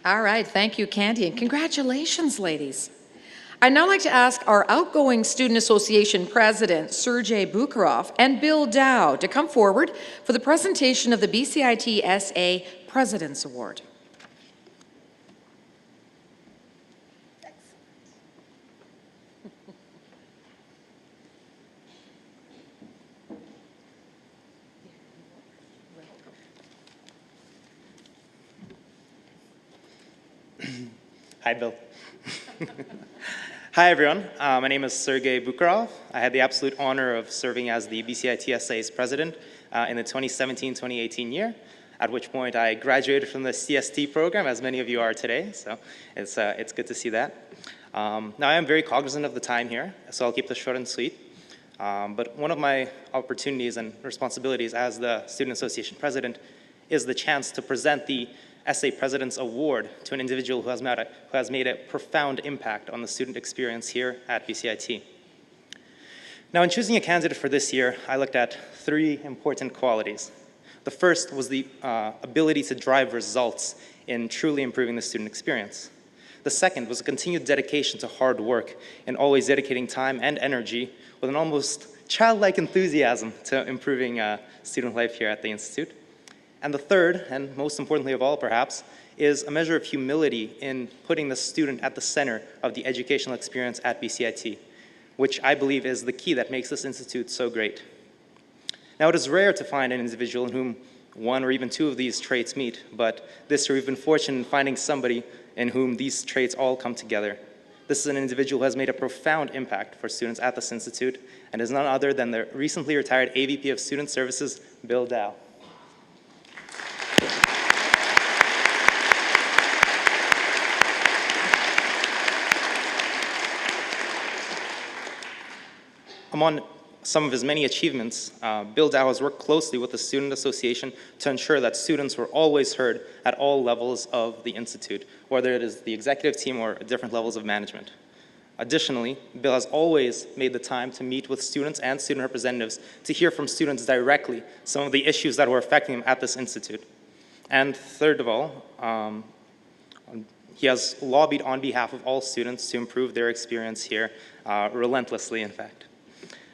All right, thank you, Candy, and congratulations, ladies. I'd now like to ask our outgoing Student Association President, Sergey Bukharov, and Bill Dow to come forward for the presentation of the BCIT SA President's Award. Hi, Bill. Hi, everyone. My name is Sergey Bukharov. I had the absolute honor of serving as the BCIT SA's president in the 2017-2018 year, at which point I graduated from the CST program, as many of you are today, so it's good to see that. Now, I am very cognizant of the time here, so I'll keep this short and sweet. But one of my opportunities and responsibilities as the Student Association president is the chance to present the SA President's Award to an individual who has made a profound impact on the student experience here at BCIT. Now, in choosing a candidate for this year, I looked at 3 important qualities. The first was the ability to drive results in truly improving the student experience. The second was a continued dedication to hard work and always dedicating time and energy with an almost childlike enthusiasm to improving student life here at the Institute. And the third, and most importantly of all perhaps, is a measure of humility in putting the student at the center of the educational experience at BCIT, which I believe is the key that makes this institute so great. Now, it is rare to find an individual in whom one or even two of these traits meet, but this year we've been fortunate in finding somebody in whom these traits all come together. This is an individual who has made a profound impact for students at this institute and is none other than the recently retired AVP of Student Services, Bill Dow. Among some of his many achievements, Bill Dow has worked closely with the Student Association to ensure that students were always heard at all levels of the Institute, whether it is the executive team or different levels of management. Additionally, Bill has always made the time to meet with students and student representatives to hear from students directly some of the issues that were affecting them at this institute. And third of all, he has lobbied on behalf of all students to improve their experience here, relentlessly, in fact.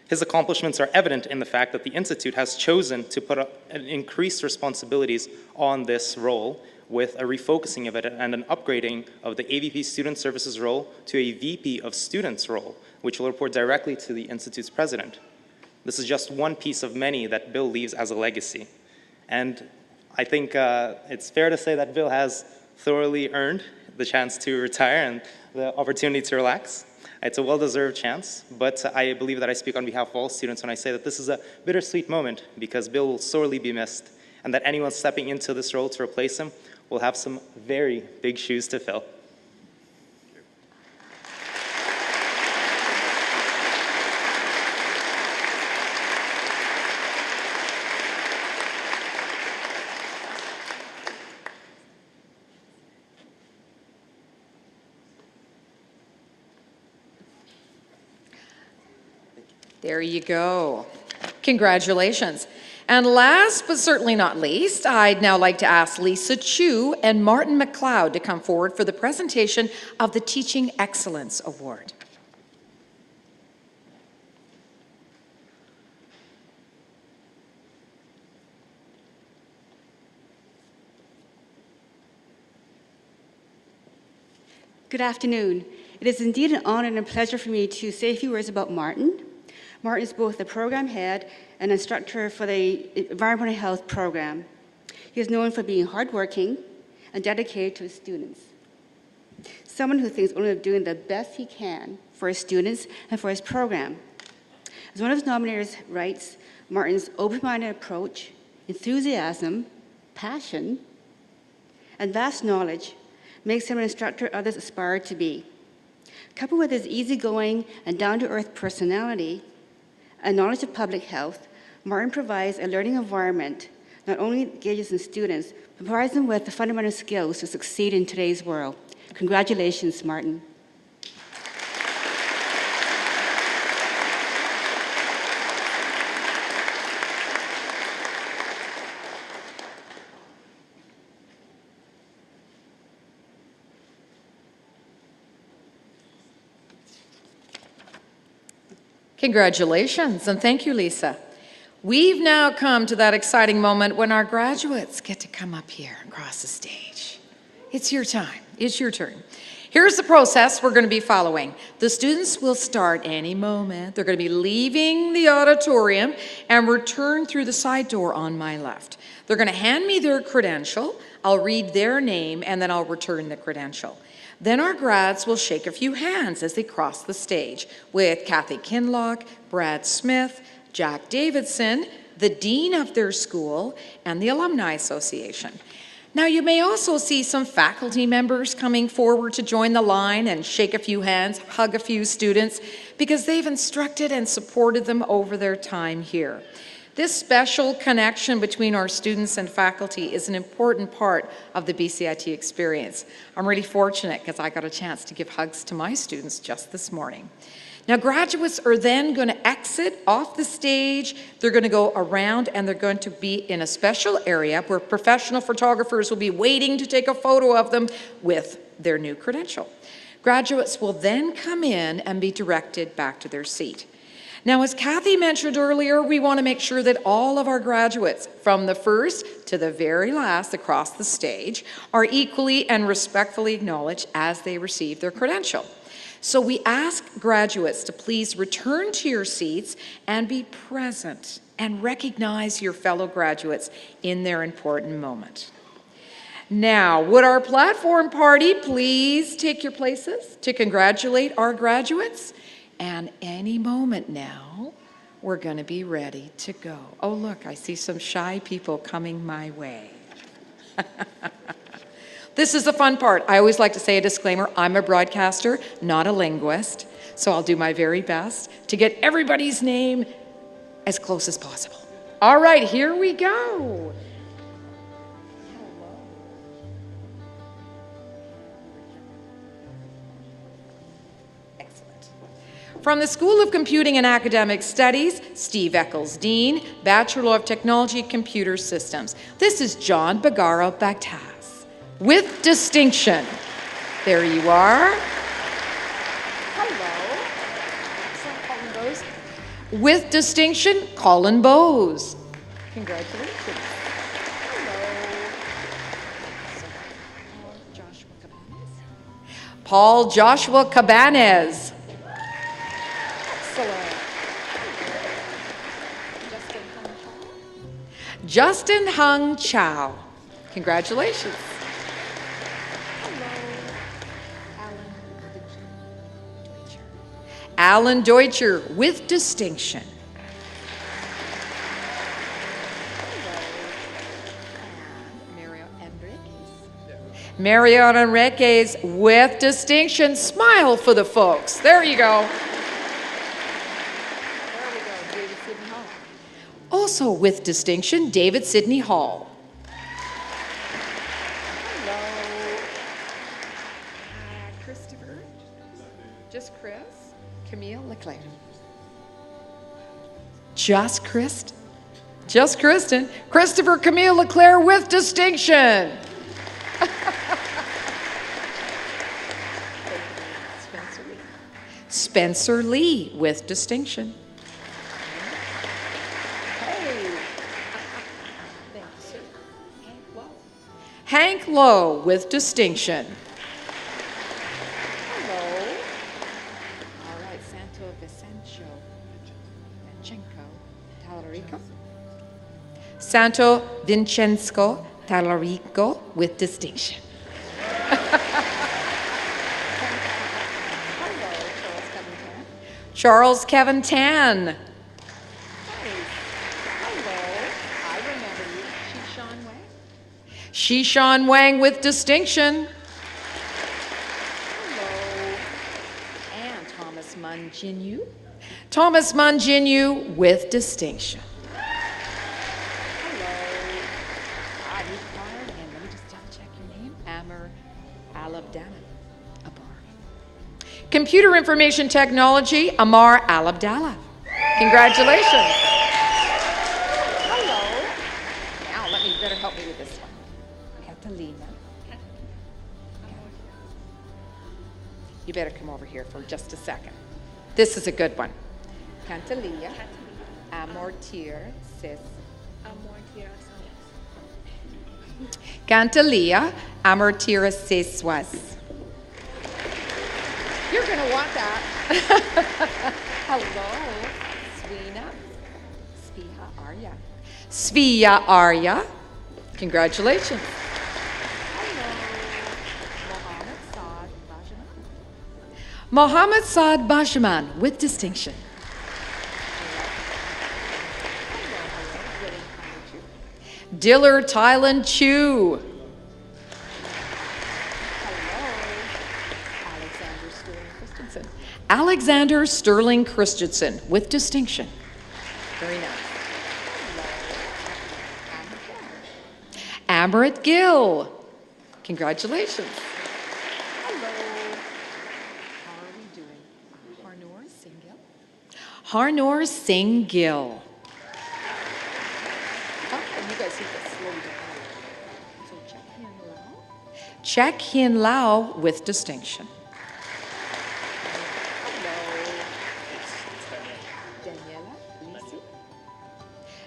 His accomplishments are evident in the fact that the Institute has chosen to put increased responsibilities on this role with a refocusing of it and an upgrading of the AVP Student Services role to a VP of Students role, which will report directly to the Institute's president. This is just one piece of many that Bill leaves as a legacy. And I think it's fair to say that Bill has thoroughly earned the chance to retire and the opportunity to relax. It's a well-deserved chance, but I believe that I speak on behalf of all students when I say that this is a bittersweet moment because Bill will sorely be missed, and that anyone stepping into this role to replace him will have some very big shoes to fill. There you go. Congratulations. And last but certainly not least, I'd now like to ask Lisa Chu and Martin McLeod to come forward for the presentation of the Teaching Excellence Award. Good afternoon. It is indeed an honor and a pleasure for me to say a few words about Martin. Martin is both the program head and instructor for the Environmental Health program. He is known for being hardworking and dedicated to his students. Someone who thinks only of doing the best he can for his students and for his program. As one of his nominators writes, Martin's open-minded approach, enthusiasm, passion, and vast knowledge makes him an instructor others aspire to be. Coupled with his easygoing and down-to-earth personality and knowledge of public health, Martin provides a learning environment not only engages in students, but provides them with the fundamental skills to succeed in today's world. Congratulations, Martin. Congratulations, and thank you, Lisa. We've now come to that exciting moment when our graduates get to come up here and cross the stage. It's your time. It's your turn. Here's the process we're going to be following. The students will start any moment. They're going to be leaving the auditorium and return through the side door on my left. They're going to hand me their credential. I'll read their name, and then I'll return the credential. Then our grads will shake a few hands as they cross the stage with Kathy Kinlock, Brad Smith, Jack Davidson, the dean of their school, and the Alumni Association. Now, you may also see some faculty members coming forward to join the line and shake a few hands, hug a few students, because they've instructed and supported them over their time here. This special connection between our students and faculty is an important part of the BCIT experience. I'm really fortunate because I got a chance to give hugs to my students just this morning. Now, graduates are then going to exit off the stage. They're going to go around and they're going to be in a special area where professional photographers will be waiting to take a photo of them with their new credential. Graduates will then come in and be directed back to their seat. Now, as Kathy mentioned earlier, we want to make sure that all of our graduates, from the first to the very last across the stage, are equally and respectfully acknowledged as they receive their credential. So we ask graduates to please return to your seats and be present and recognize your fellow graduates in their important moment. Now, would our platform party please take your places to congratulate our graduates? And any moment now, we're going to be ready to go. Oh, look, I see some shy people coming my way. This is the fun part. I always like to say a disclaimer. I'm a broadcaster, not a linguist, so I'll do my very best to get everybody's name as close as possible. All right, here we go. Excellent. From the School of Computing and Academic Studies, Steve Eccles, Dean, Bachelor of Technology, Computer Systems. This is John Bagara Baktaz. With distinction. There you are. Hello. Colin Bowes. With distinction, Colin Bowes. Congratulations. Hello. Paul Joshua Cabanez. Excellent. Justin Hung Chow. Congratulations. Alan Deutscher with distinction. Mario Enriquez with distinction. Smile for the folks. There you go. There we go, David Sidney Hall. Also with distinction, David Sidney Hall. Hello. Christopher. Just Chris. Camille Leclerc. Just Kristen. Christopher Camille Leclerc with distinction. Spencer Lee with distinction. Hey. Thank you, sir. Hank Lowe with distinction. Santo Vincenzo Talarico with distinction. Charles Kevin Tan. Nice. Hello. I remember you. Shishan Wang. Shishan Wang with distinction. Hello. And Thomas Manjinu. Thomas Manjinu with distinction. Computer Information Technology, Amar Al-Abdallah. Congratulations. Hello. Now, you better help me with this one. Catalina. You better come over here for just a second. This is a good one. Cantalia. Amortir sis. Cantalia. Amortira siswas. You're going to want that. Hello, Svina. Spiha Arya. Svia Arya. Congratulations. Hello, Mohammed Saad Bajaman. Mohammed Saad Bajaman with distinction. Diller Tylan Chu. Alexander Sterling Christensen with distinction. Very nice. Amarit Gill. Congratulations. Hello. How are we doing? Harnoor Singh Gill. Harnoor Singh Gill. Oh, you guys see this slowly down. So Check Hin Lao. Check Hin Lao with distinction.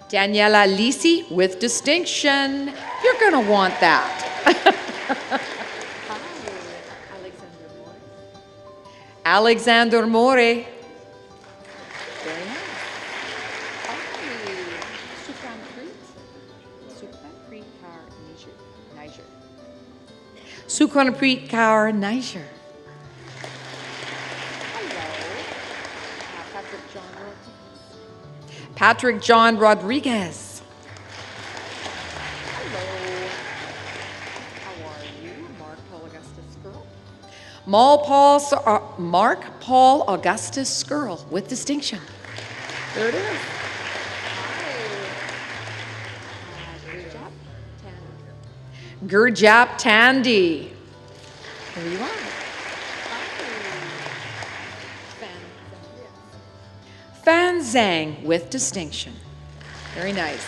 Daniela Lisi with distinction. You're going to want that. Hi, Alexander More. Alexander More. Very nice. Hi. Sukhonaprit Kaur Niger. Patrick John Rodriguez. Hello. How are you? Mark Paul Augustus Skirl. Mark Paul Augustus Skirl with distinction. There it is. Gurjap Tandy. There you are. Fan Zhang with distinction. Very nice.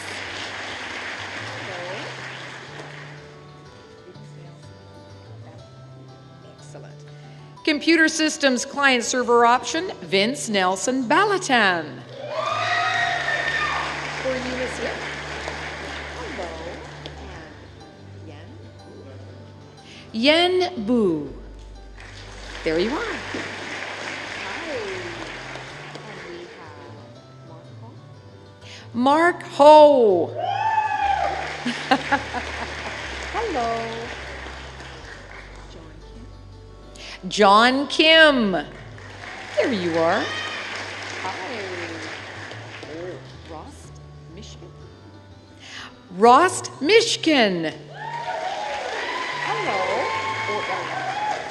Excellent. Computer Systems Client Server Option, Vince Nelson Balatan. For you this year. Hello. And Yen. Yen Bu. There you are. Hi. And we have Mark Mark Paul. Ho. Hello. John John Kim. Kim. There you are. Hi. Oh, Rost, Michigan. Rost Mishkin. Hello.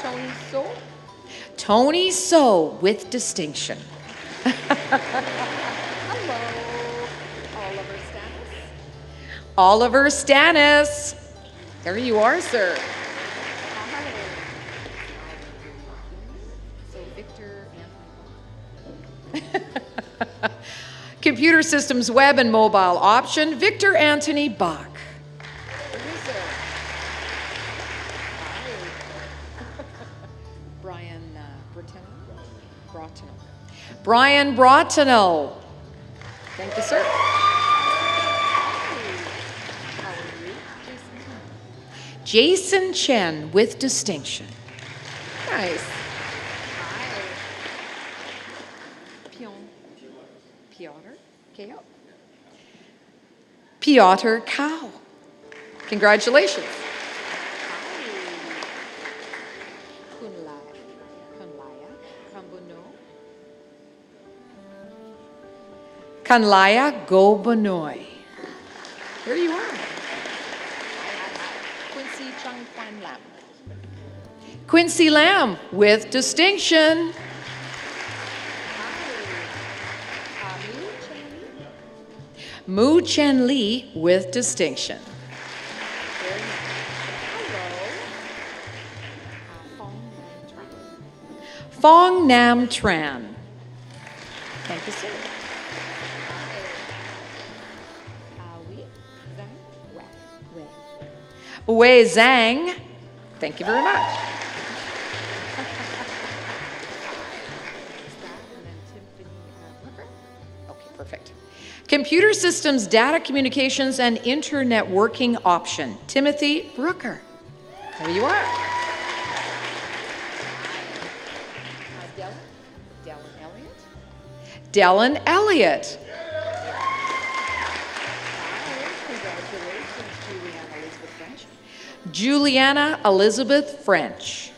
Tony So. Tony So with distinction. Hello. Oliver Stanis. Oliver Stannis. There you are, sir. Hi. So Victor Anthony. Computer Systems Web and Mobile Option, Victor Anthony Bach. Producer. Hi. Brian Bratino. Brian Bratino. Thank you, sir. How are you? Jason Chen with distinction. Nice. Hi. Piotr Ko. Piotr Cow. Congratulations. Kunlaya Kambuno. Kanlaya Gobanoi. There you are. Quincy Chung Kwan Lam. Quincy Lamb with distinction. Mu Chen Li with distinction. Very nice. Hello. Fong Nam Tran. Thank you, sir. Wei Zhang. Thank you very much. Okay, perfect. Computer Systems, Data Communications, and Internet Working Option, Timothy Brooker. There you are. Dellen Elliott. Juliana Elizabeth French.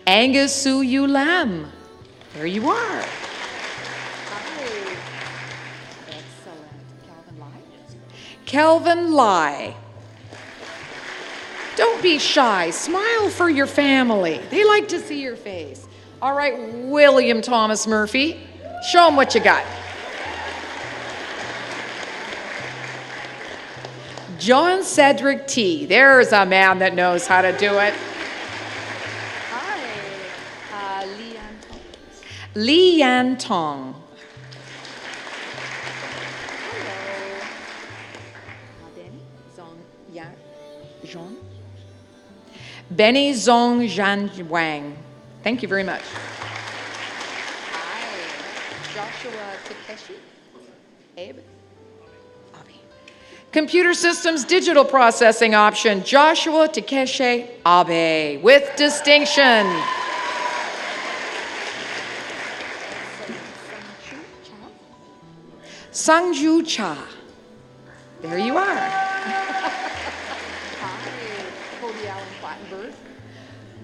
Angus Su Yu Lam. There you are. Excellent. Kelvin Lai. Don't be shy. Smile for your family. They like to see your face. All right, William Thomas Murphy. Show them what you got. John Cedric T. There's a man that knows how to do it. Hi. Leanne Tong. Li Yan Tong. Hello. Benny Zong Yang Zhong. Benny Zong Zhan Wang. Thank you very much. Hi. Joshua Takeshi. Abe. Computer Systems Digital Processing Option, Joshua Takeshi Abe with distinction. Sangju Cha. There you are. Hi, Cody Allen Plattenberg.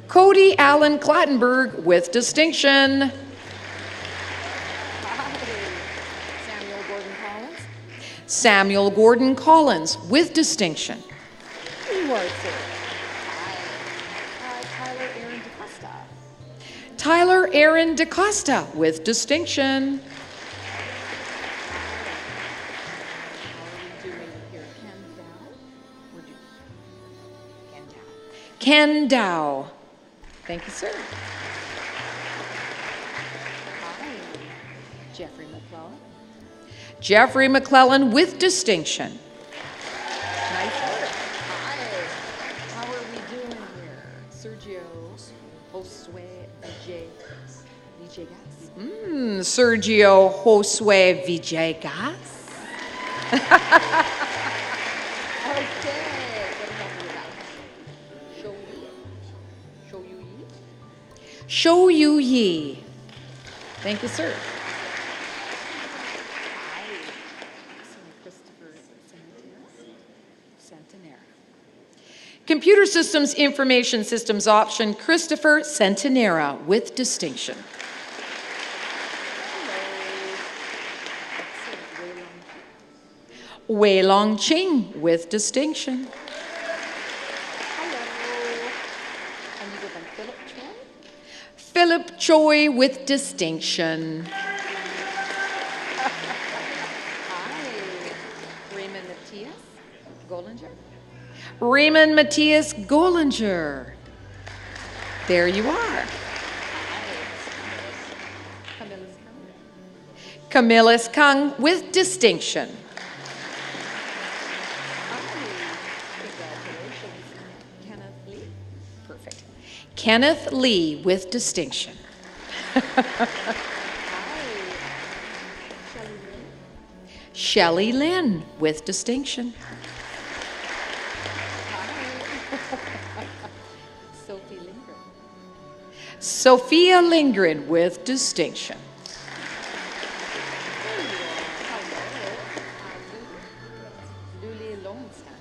Cody Allen Clattenburg with distinction. Hi, Samuel Gordon Collins. Samuel Gordon Collins with distinction. You are, sir. Hi, Tyler Aaron DeCosta. Tyler Aaron DeCosta with distinction. How are we doing here? Ken Dow? We're doing Ken Dow. Ken Dow. Thank you, sir. Hi, Jeffrey McClellan. Jeffrey McClellan with distinction. Nice work. Hi. How are we doing here? Sergio Josue Villegas. Sergio Josue Villegas. Okay. What about Show you Yi? Show Yu Yi. Thank you, sir. Hi. Christopher Centenera. Computer Systems Information Systems option, Christopher Centenera with distinction. Wei Long Ching with distinction. Hello. And you go by Philip Choi? Philip Choi with distinction. Hi. Raymond Matthias Gollinger. Raymond Matthias Gollinger. There you are. Camillus Kung with distinction. Congratulations. Kenneth Lee. Perfect. Kenneth Lee with distinction. Hi. Shelley Shelley Lynn. Lynn with distinction. Hi. Sophie Lindgren. Sophia Lindgren with distinction. Luli Lowenstein.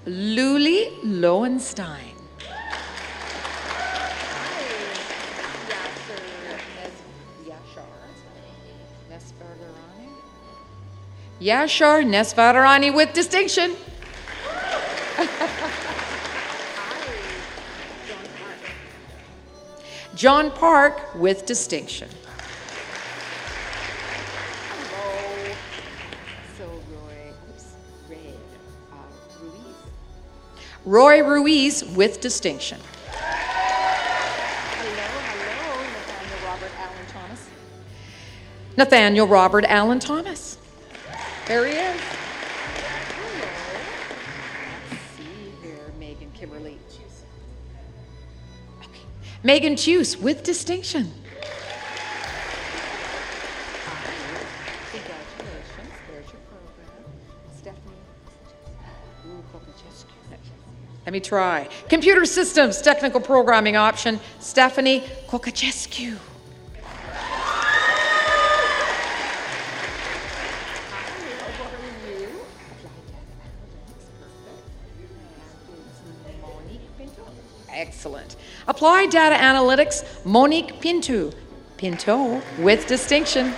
Luli Lowenstein. Yashar Nesvarani with distinction. John Park with distinction. Hello. So Ruiz. Roy Ruiz with distinction. Hello, Nathaniel Robert Allen Thomas. Nathaniel Robert Allen Thomas. There he is. Hello. Let's see here, Megan Kimberly. Okay. Megan Chuse with distinction. Congratulations. There's your program. Stephanie. Let me try. Computer Systems Technical Programming option, Stephanie Kokachescu. Excellent. Applied Data Analytics, Monique Pinto. Pinto with distinction. Mr.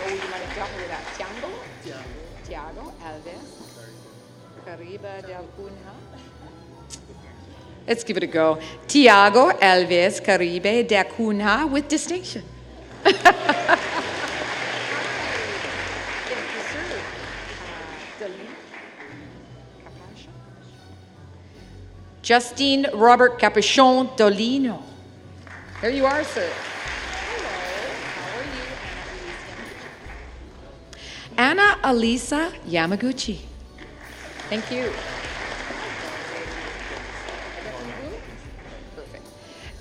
Oh, you might have dealt with that. Tiago Alves. Cariba del Cunha. Let's give it a go. Tiago Alves Caribe de Cunha with distinction. Thank you, sir. Delete. Capasha. Justine Robert Capuchon Dolino. There you are, sir. Hello. How are you? Anna Alisa Yamaguchi. Thank you. Perfect.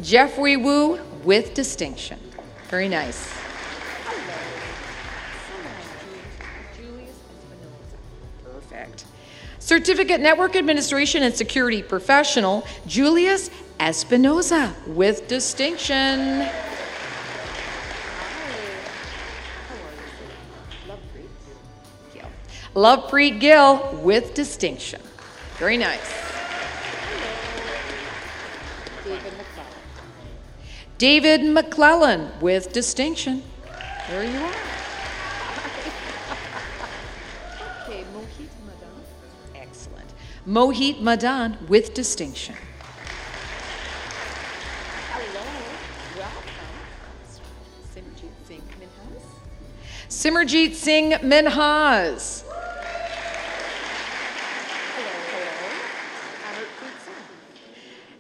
Jeffrey Wu with distinction. Very nice. Julius Espinoza. Perfect. Certificate Network Administration and Security Professional, Julius Espinoza with distinction. Hi. Lovepreet Gill with distinction. Very nice. David McClellan. David McClellan with distinction. There you are. Okay, Mohit Madan. Excellent. Mohit Madan with distinction. Hello, welcome. Simranjeet Singh Minhas. Simarjeet Singh Minhas. Hello.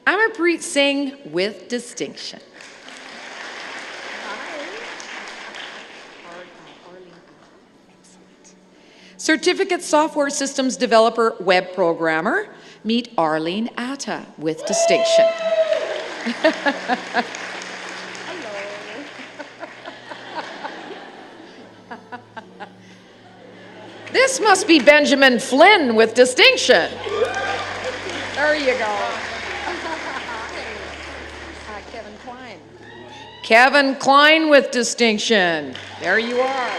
Amarpreet Singh. Amarpreet Singh with distinction. Hi. Arlene. Excellent. Certificate Software Systems Developer Web Programmer. Meet Arlene Atta with distinction. This must be Benjamin Flynn with distinction. There you go. Kevin Klein. Kevin Klein with distinction. There you are.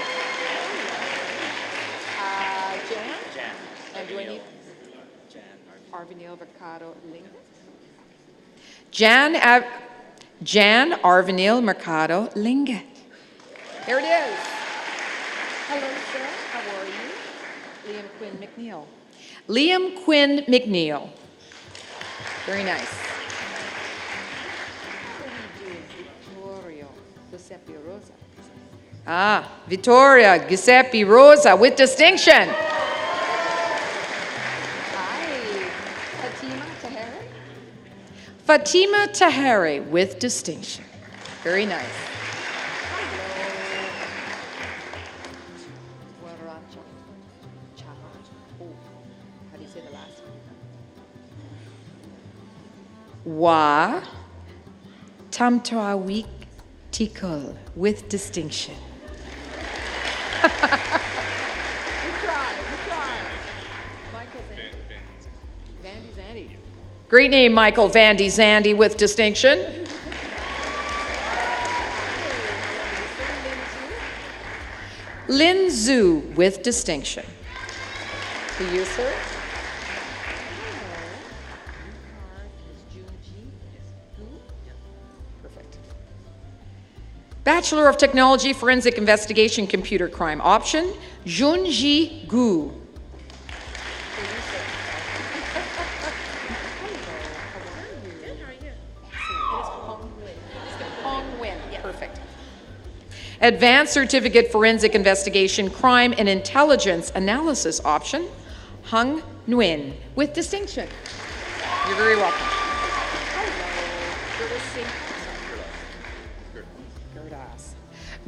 Jan. And do I need? Arvinil Mercado Linga. Jan Arvinil Mercado Linget. There it is. Hello, sir. How are you? Liam Quinn McNeil. Liam Quinn McNeil. Very nice. How do we do Vittorio Giuseppe Rosa? Vittoria Giuseppe Rosa with distinction. Hi. Fatima Taheri. Fatima Taheri with distinction. Very nice. Waracha. Chaha. Oh, how do you say the last one? Wa Tamtawik Tikul with distinction. We tried. Michael Vandy Zandy. Great name, Michael Vandy Zandy with distinction. Lin Zhu with distinction. To you, sir. Perfect. Bachelor of Technology, Forensic Investigation, Computer Crime option, Junji Gu. Perfect. Advanced Certificate Forensic Investigation, Crime and Intelligence Analysis option, Hung Nguyen with distinction. You're very welcome.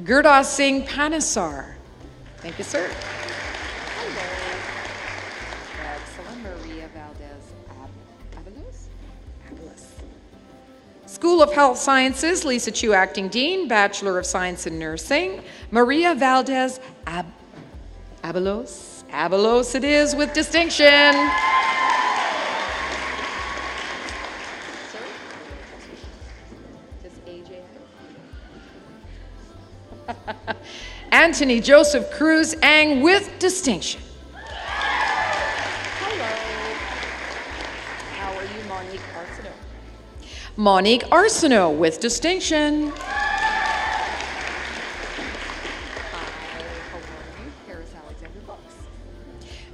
Gurdas Singh Panesar. Thank you, sir. Excellent. Maria Valdez Avalos. School of Health Sciences, Lisa Chu, Acting Dean, Bachelor of Science in Nursing, Maria Valdez Abalos. Abalos it is with distinction. Just AJ. Anthony Joseph Cruz Ang with distinction. Hello. How are you, Monique Arsenault? Monique Arsenault with distinction. Paris Alexander Books.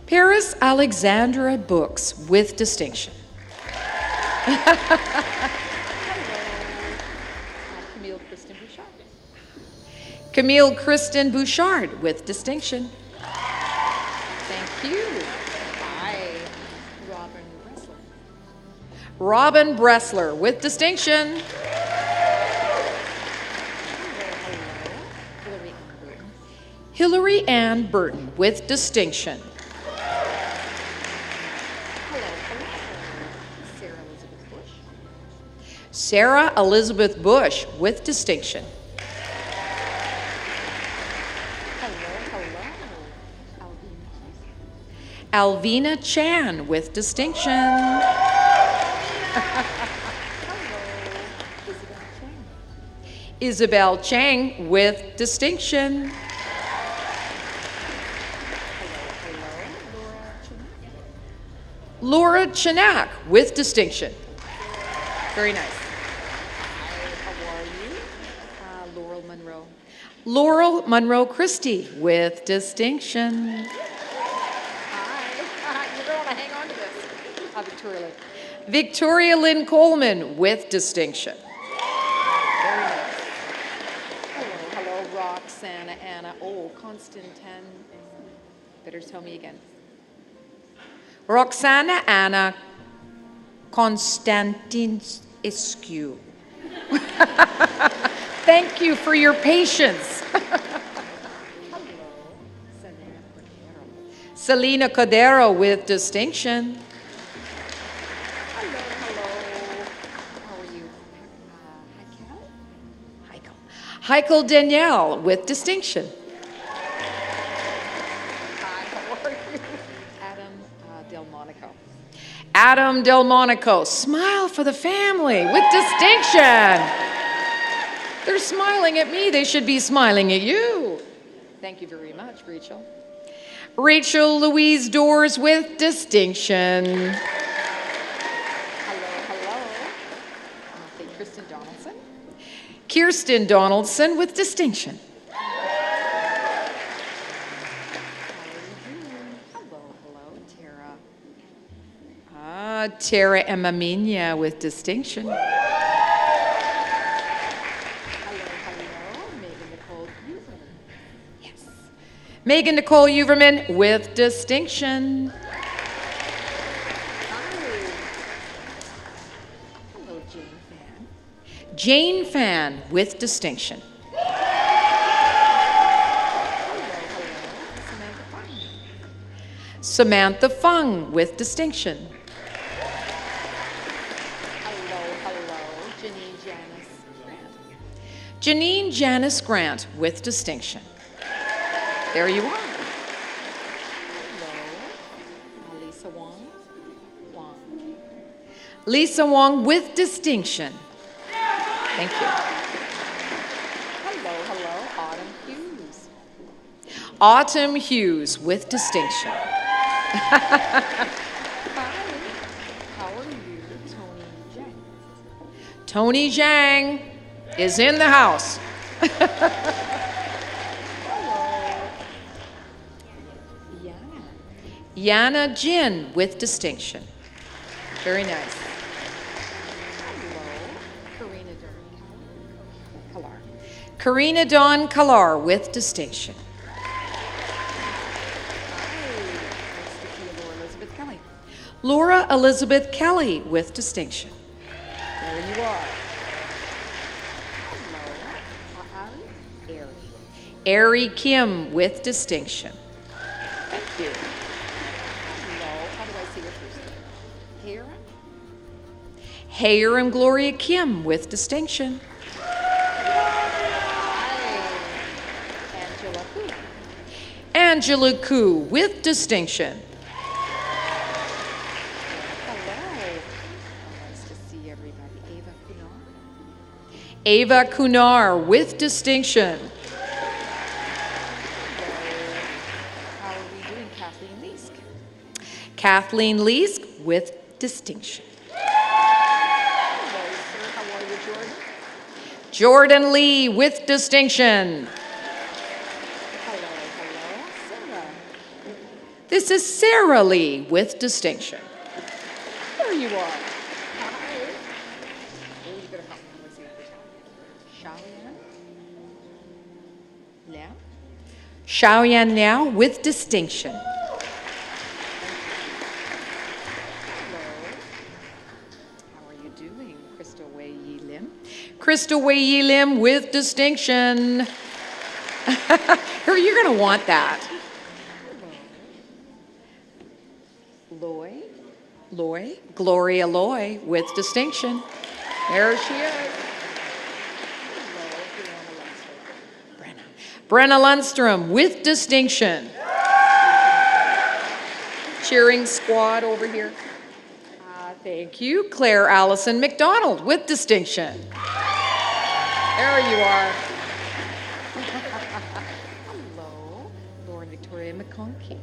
Paris Alexandra Books with distinction. Camille Kristen Bouchard. Camille Kristen Bouchard with distinction. Thank you. Hi. Robin Bressler. Robin Bressler with distinction. Hillary Burton. Hillary Ann Burton with distinction. Hello. Sarah Elizabeth Bush. Sarah Elizabeth Bush with distinction. Hello. Alvina Chan with distinction. Isabel Chang with distinction. Laura Chanak with distinction. Very nice. How are you? Laurel Monroe. Laurel Monroe Christie with distinction. Hi. You're going to hang on to this. Victoria Lynn. Victoria Lynn Coleman with distinction. Very nice. Hello, Roxana Anna. Oh, Constantin. Better tell me again. Roxana Anna Constantinescu. Thank you for your patience. Selena Cordero with distinction. Hello. How are you? Heikel? Heikel Danielle with distinction. Hi, how are you? Adam Delmonico. Adam Delmonico, smile for the family with distinction. They're smiling at me, they should be smiling at you. Thank you very much, Rachel. Rachel Louise Doors with distinction. Hello. Okay, Kristen Donaldson. Kirsten Donaldson with distinction. Hello, Tara. Tara Emaminia with distinction. Hello, Megan Nicole Uverman. Yes. Megan Nicole Uverman with distinction. Hello, Jane Fan. Jane Fan with distinction. Samantha Fine. Samantha Fung with distinction. Hello, Janine Janice Grant. Janine Janice Grant with distinction. There you are. Hello, Lisa Wong. Lisa Wong with distinction. Thank you. Hello, Autumn Hughes. Autumn Hughes with distinction. Hi, how are you, Tony Jang? Tony Zhang is in the house. Yana. Yana Jin with distinction. Very nice. Hello, Karina Durham. Karina Dawn Kalar with distinction. Laura Elizabeth Kelly with distinction. There you are. Hello, Ari Kim with distinction. Thank you. Hello, how do I say your first name? Hera? Hayer and Gloria Kim with distinction. Hi. Angela Hu. Angela Koo with distinction. Nice to see everybody. Ava Kunar. Ava Kunar with distinction. How are we doing, Kathleen Leask? Kathleen Leask with distinction. Hello, sir. How are you, Jordan? Jordan Lee with distinction. Hello, Sarah. This is Sarah Lee with distinction. There you are. Hi. Oh, you better help me. Let's see if there's Shaoyan. Xiaoyan now with distinction. Hello. How are you doing, Crystal Wei Yi Lim? Crystal Wei Yi Lim with distinction. You're going to want that. Loy. Gloria Loy with distinction. There she is. Hello, Brenna Lundstrom with distinction. Cheering squad over here. Thank you. Claire Allison McDonald with distinction. There you are. Hello, Lauren Victoria McConkey.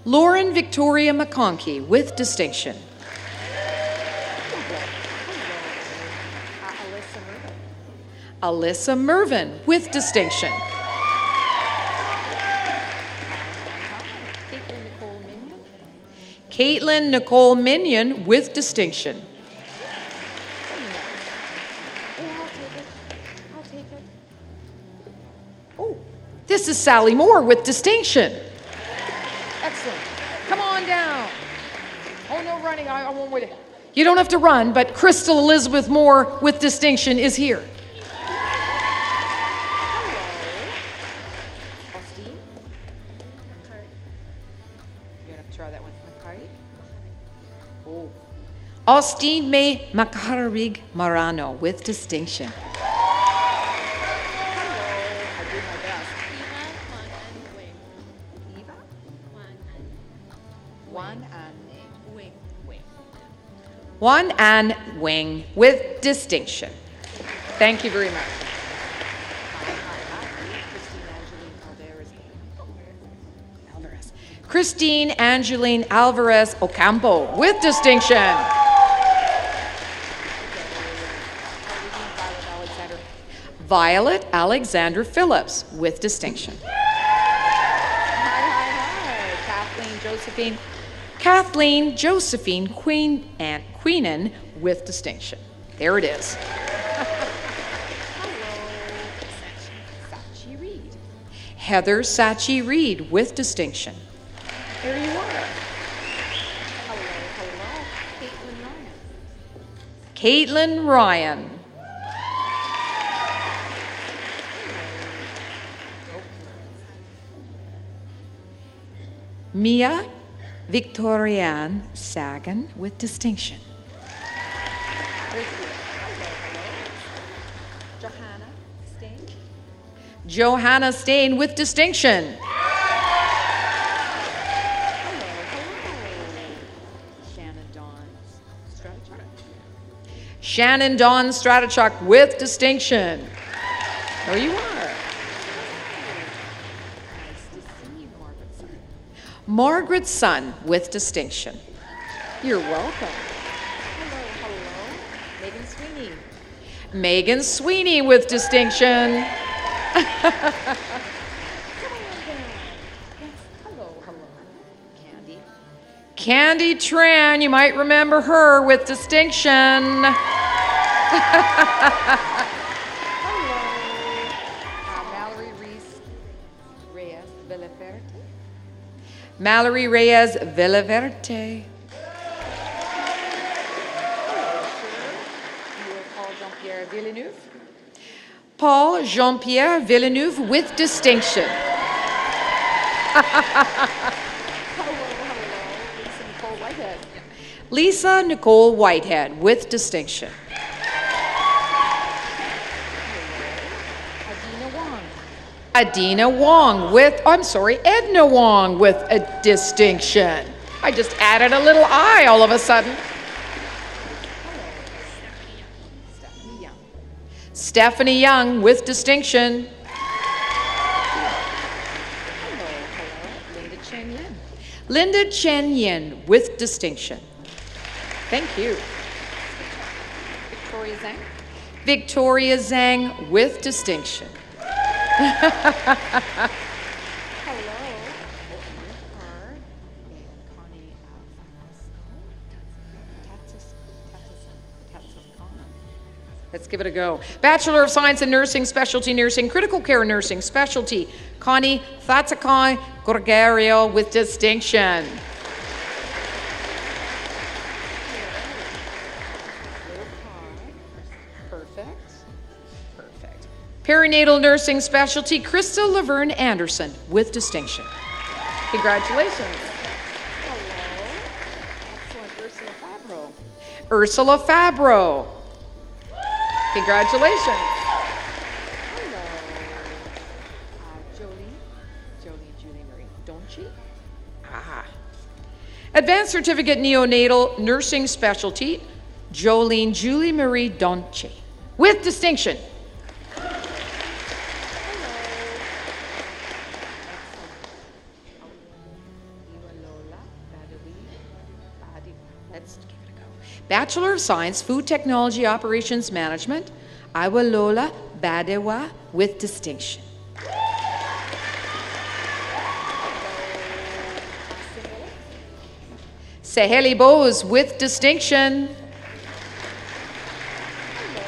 Lauren Victoria McConkey with distinction. Alyssa Mervin with distinction. Caitlin Nicole Minion with distinction. Oh, this is Sally Moore with distinction. Excellent. Come on down. Oh, no running. I won't wait. You don't have to run, but Crystal Elizabeth Moore with distinction is here. Austin May Makarig Marano with distinction. Juan Ann Wing with distinction. Thank you very much. Christine Angeline Alvarez Ocampo with distinction. Violet Alexander Phillips with distinction. Kathleen Josephine Queenan with distinction. There it is. Heather Sachi Reed with distinction. There you are. Caitlin Ryan. Mia Victoriane Sagan with distinction. Johanna Stain with distinction. Shannon Dawn Stratichuk with distinction. There you are. Margaret Sun with distinction. You're welcome. Megan Sweeney. Megan Sweeney with distinction. Candy Tran, you might remember her with distinction. Mallory Reyes Villaverde. Mallory Reyes Villaverde. Paul Jean-Pierre Villeneuve. Paul Jean-Pierre Villeneuve with distinction. Lisa Nicole Whitehead with distinction. Adina Wong with, Edna Wong with a distinction. I just added a little I all of a sudden. Stephanie Young with distinction. Linda Chen Yin. Linda Chen Yin with distinction. Thank you. Victoria Zhang. Victoria Zhang with distinction. Let's give it a go. Bachelor of Science in Nursing, Specialty Nursing, Critical Care Nursing, Specialty, Connie Thatsakai Gorgario with distinction. Perinatal Nursing Specialty, Crystal Laverne Anderson with distinction. Congratulations. Hello. Excellent. Ursula Fabro. Congratulations. Hello. Julie Marie Donchi. Advanced Certificate Neonatal Nursing Specialty, Jolene Julie Marie Donchi with distinction. Bachelor of Science, Food Technology Operations Management, Iwalola Badewa with distinction. Seheli Bose with distinction. Hello,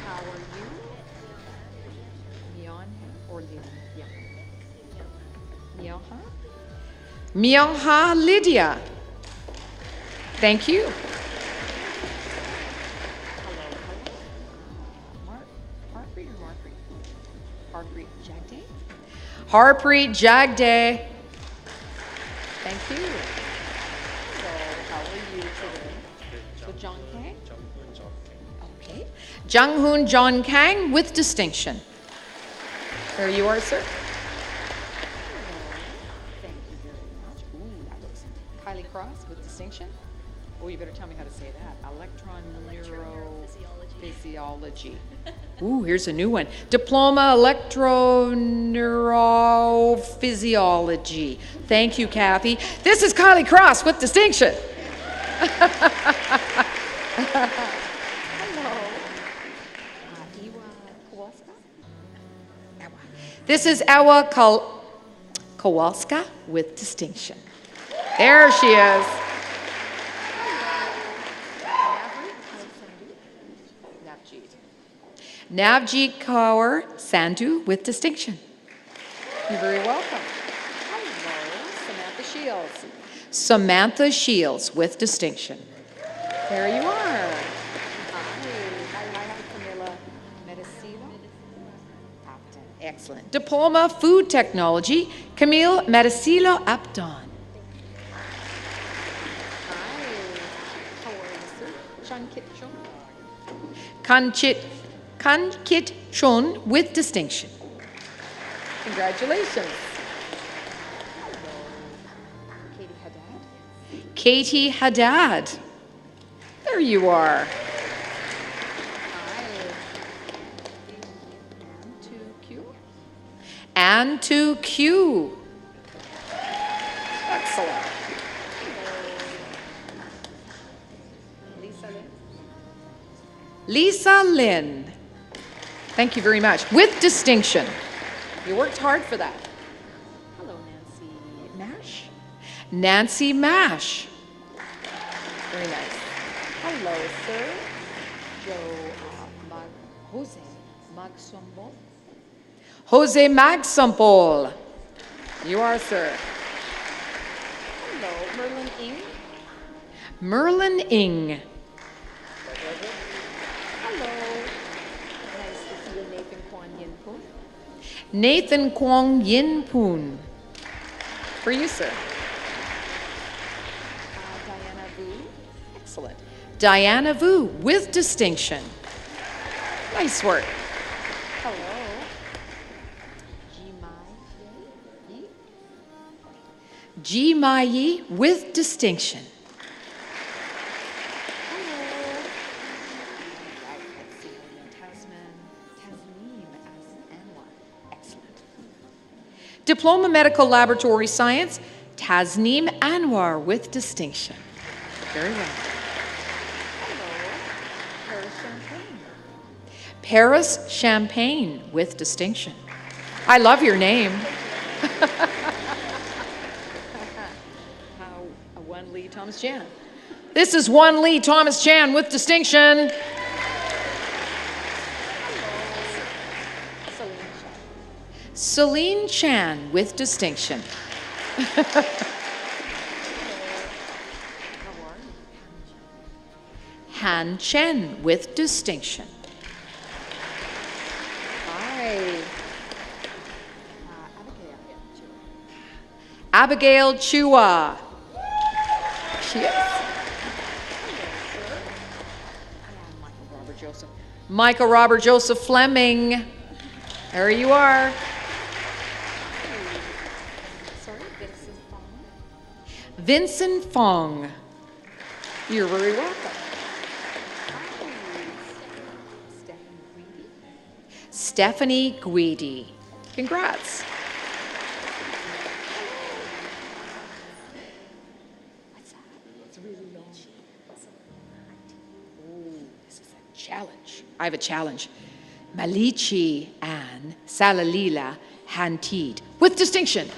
how are you? Myeonha or Lydia? Yeah. Myeonha? Myongha Lydia. Thank you. Hello, hello. Harpreet or Marpreet? Harpreet Jagde? Harpreet Jagde. Thank you. Hello, how are you today? So John Kang? Okay. Junghoon John Kang with distinction. There you are, sir. Thank you very much. Ooh, that looks Kylie Cross with distinction. Oh, you better tell me how to say that. Electron neurophysiology. Ooh, here's a new one. Diploma Electroneurophysiology. Thank you, Kathy. This is Kylie Cross with distinction. Hello. Iwa Kowalska? This is Awa Kowalska with distinction. There she is. Navjeet Kaur Sandhu with distinction. You're very welcome. Hello, Samantha Shields. Samantha Shields with distinction. There you are. Hi, Camilla Medicino. Upton. Excellent. Diploma Food Technology, Camille Medicilo Apton. Hi, how are you, sir? Chun Kit Chung. Kankit Chun with distinction. Congratulations. Hello, Katie Haddad. Katie Haddad. There you are. Hi. And to Q. Excellent. Lisa Lynn. Lisa Lynn. Thank you very much. With distinction. You worked hard for that. Hello, Nancy Nash. Nancy Mash. Very nice. Hello, sir. Joe Jose Magsombol. Jose Magsampol. You are, sir. Hello, Merlin Ing. Merlin Ing. Hello. Nice to see you, Nathan Kwan Yin Poon. Nathan Kwong Yin Poon. For you, sir. Diana Vu. Excellent. Diana Vu with distinction. Nice work. Hello. Jimai Yi. Ji Mai with distinction. Hello. Right, let's see. Tasneem as Anwar. Excellent. Diploma Medical Laboratory Science, Tasneem Anwar with distinction. Very well. Hello. Paris Champagne. Paris Champagne with distinction. I love your name. How Wan Lee Thomas Jan. This is One Lee Thomas Chan with distinction. Celine Chan. Celine Chan with distinction. How are you? Han Chen with distinction. Hi. Abigail Abigail. Chua. She is. And Michael Robert Joseph. Michael Robert Joseph Fleming. There you are. Sorry, Vincent Fong. Vincent Fong. You're very welcome. Stephanie Greedy. Stephanie Guidi. Congrats. What's that? It's really long. I have a challenge. Malichi and Salalila Hantid, with distinction.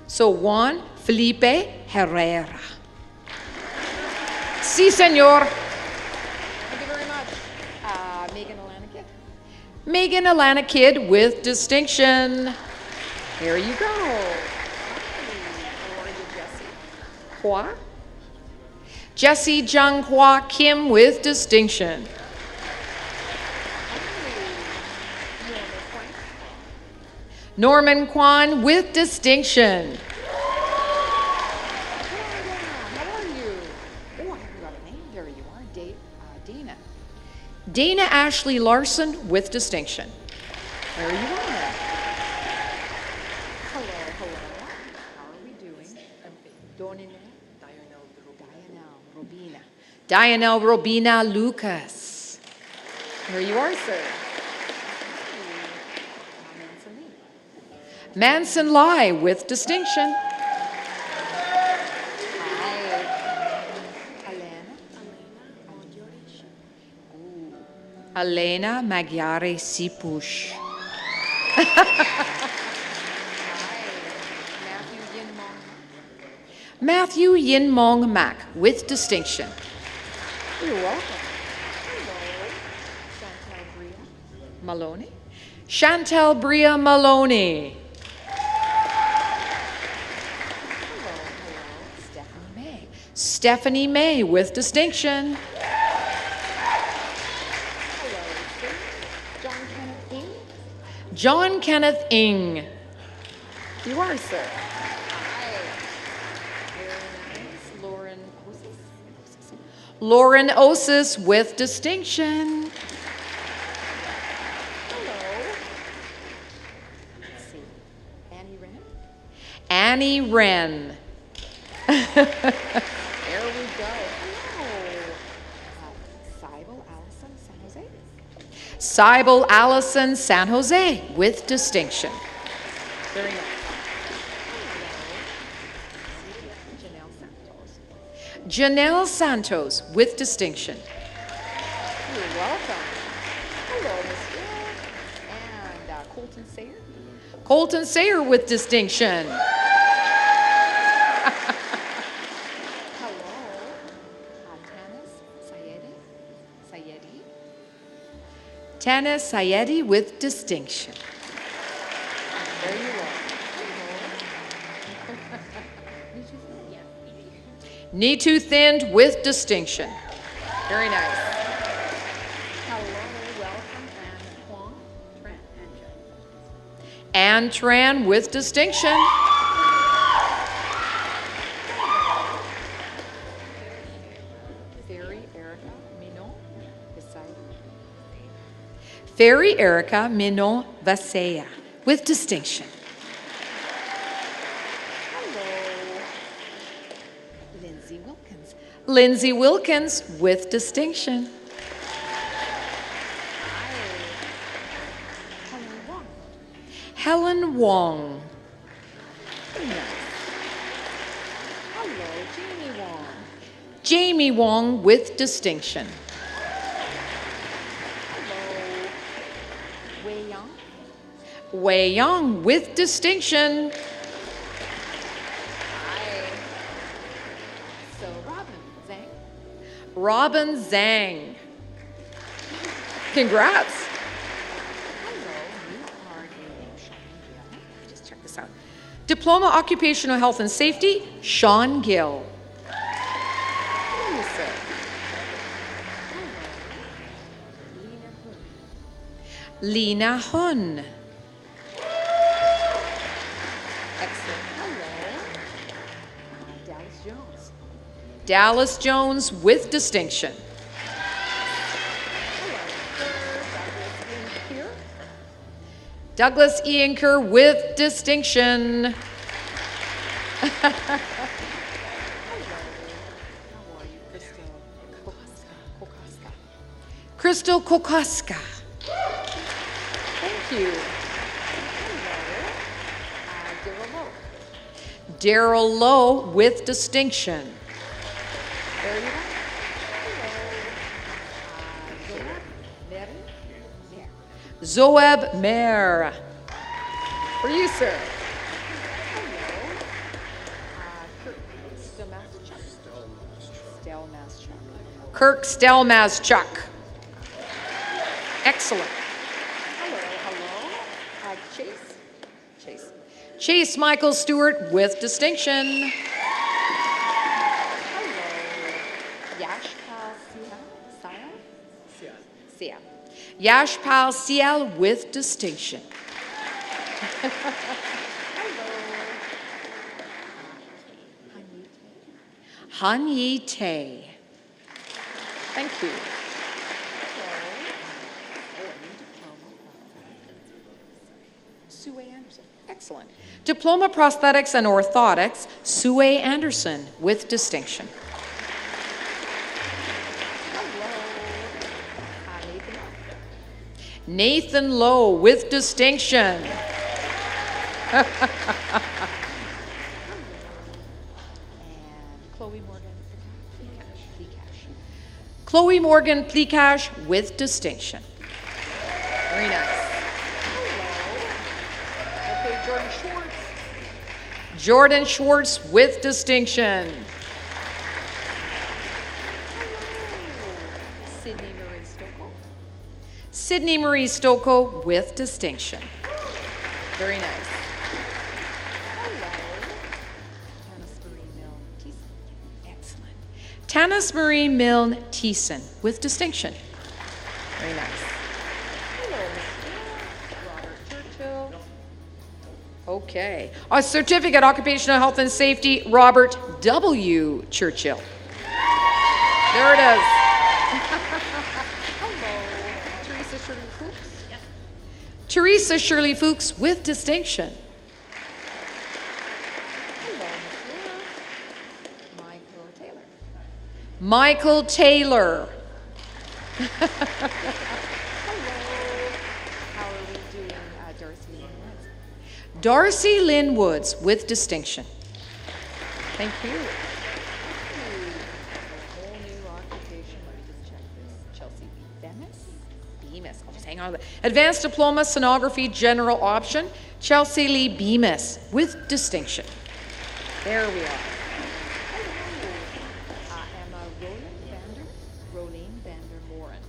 So Juan Felipe Herrera. Si, senor. Thank you very much. Megan Alanakid. Megan Alana Kidd with distinction. Here you go. How are you, Jesse? Hua. Jesse Jung Hua Kim with distinction. Norman Kwan with distinction. How are you? Oh, I haven't got a name. There you are. Dana. Dana Ashley Larson with distinction. There you are. Hello. How are we doing? Donine. Dianel Robina Lucas. Here you are, sir. Manson Lai with distinction. Elena Magyare Sipush. Matthew Yinmong Mac with distinction. You're welcome. Hello. Chantal Bria. Maloney. Chantel Bria Maloney. Hello. Stephanie May. Stephanie May with distinction. Hello. John Kenneth King. John Kenneth Ing. You are, sir. Very nice. Lauren Osis. Lauren Osis with distinction. Hello. Let's see. Annie Renner. Annie Wren. There we go. Hello. Cybele Allison San Jose. Cybele Allison San Jose with distinction. Very nice. Hello. Janelle Santos with distinction. You're welcome. Hello, Miss Jill. And Colton Sayer. Colton Sayer with distinction. Hello. Tanis Sayedi. Tana Sayedi with distinction. There you are. Knee too thinned with distinction. Very nice. Hello, welcome, and Huang Tran Ann Tran with distinction. Ferry Erica Minon beside. Ferry Erica Minon Vasea with distinction. Hello. Lindsay Wilkins. Lindsay Wilkins with distinction. Helen Wong. Helen Wong. Very nice. Hello, Jamie Wong. Jamie Wong with distinction. Hello. Wei Yang. Wei Yang with distinction. Hi. So Robin Zhang. Robin Zhang. Congrats. Hello, you are a Sean Gill. Just check this out. Diploma Occupational Health and Safety, Sean Gill. Hello, sir. Hello. Lena Hun. Lena Hun. Excellent. Hello. Dallas Jones. Dallas Jones with distinction. Hello, sir. Douglas Ian Kerr with distinction. Hello. How are you, Crystal Kokoska? Crystal Kokoska. Thank you. Hello. Daryl Lowe. Daryl Lowe with distinction. There you go. Hello. Zoeb Mer. For you, sir. Hello. Kirk Stelmaschuk. Kirk Stelmaschuk. Excellent. Hello. Chase. Chase Michael Stewart with distinction. Yashpal Sia. Yashpal Sial with distinction. Han Yi Tae. Thank you. Sue Anderson. Excellent. Diploma Prosthetics and Orthotics, Sue Anderson with distinction. Nathan Lowe with distinction. And Chloe Morgan. Chloe Morgan Plekash with distinction. Very nice. Okay, Jordan Schwartz. Jordan Schwartz with distinction. Sydney Marie Stockel. Sydney Marie Stoko with distinction. Very nice. Hello. Tanis Marie Milne Thiessen. Excellent. Tanis Marie Milne Thiessen with distinction. Very nice. Hello, Mr. Robert Churchill. Okay. A certificate, Occupational Health and Safety, Robert W. Churchill. There it is. Hello, Teresa Shirley Fuchs. Teresa Shirley Fuchs with distinction. Hello, Michael Taylor. Michael Taylor. Hello. How are we doing, Darcy Lynn? Darcy Lynn Woods with distinction. Thank you. A whole new occupation. Let me just check this. Chelsea Bemis. I'll just hang on to that. Advanced Diploma Sonography General Option, Chelsea Lee Bemis with distinction. There we are. Emma Rolene Vander Moren.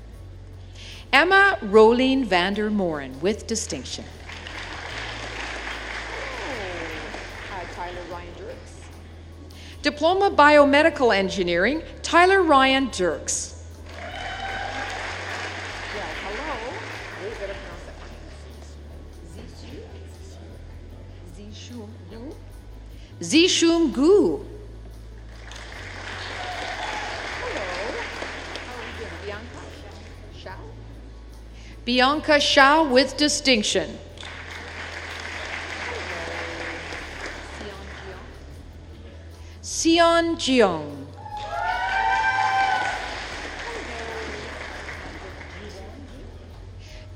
Emma Rolene Vander Moren with distinction. Tyler Ryan Dirks. Diploma Biomedical Engineering, Tyler Ryan Dirks. Yeah, hello. You better pronounce that one. Zishum Gu. Zishum Gu. Hello. How are you doing? Bianca Shao. Bianca Shao with distinction. Sion Jeong.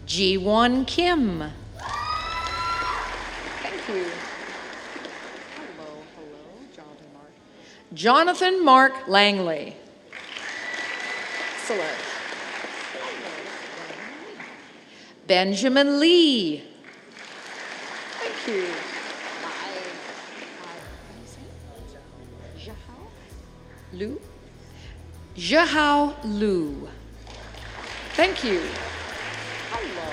Ji-won Kim. Thank you. Hello, Jonathan Mark. Jonathan Mark Langley. Excellent. Benjamin Lee. Thank you. Lu. Zhahao Lu. Thank you. Hello,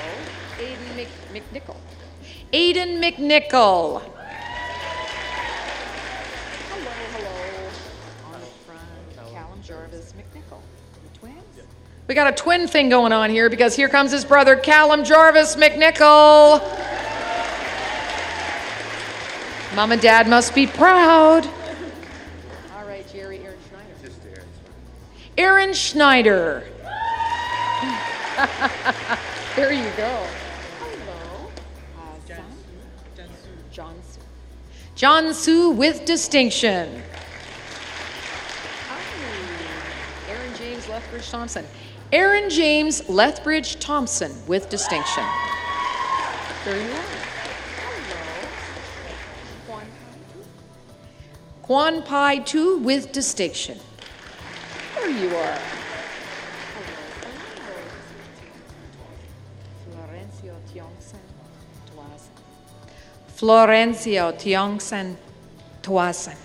Aiden McNichol. Aiden McNichol. Hello. On the front, Callum Jarvis McNichol. The twins. We got a twin thing going on here because here comes his brother, Callum Jarvis McNichol. Mom and Dad must be proud. All right, Jerry, Aaron Schneider. Aaron Schneider. There you go. Hello. John Sue. John Sue with distinction. Hi. Aaron James Lethbridge Thompson. Aaron James Lethbridge Thompson with distinction. There you are. Hello. Juan Quan Pai Tu with distinction. There you are. Florencio Tiongsen Tuasen. Florencio Tiongsen Tuasen.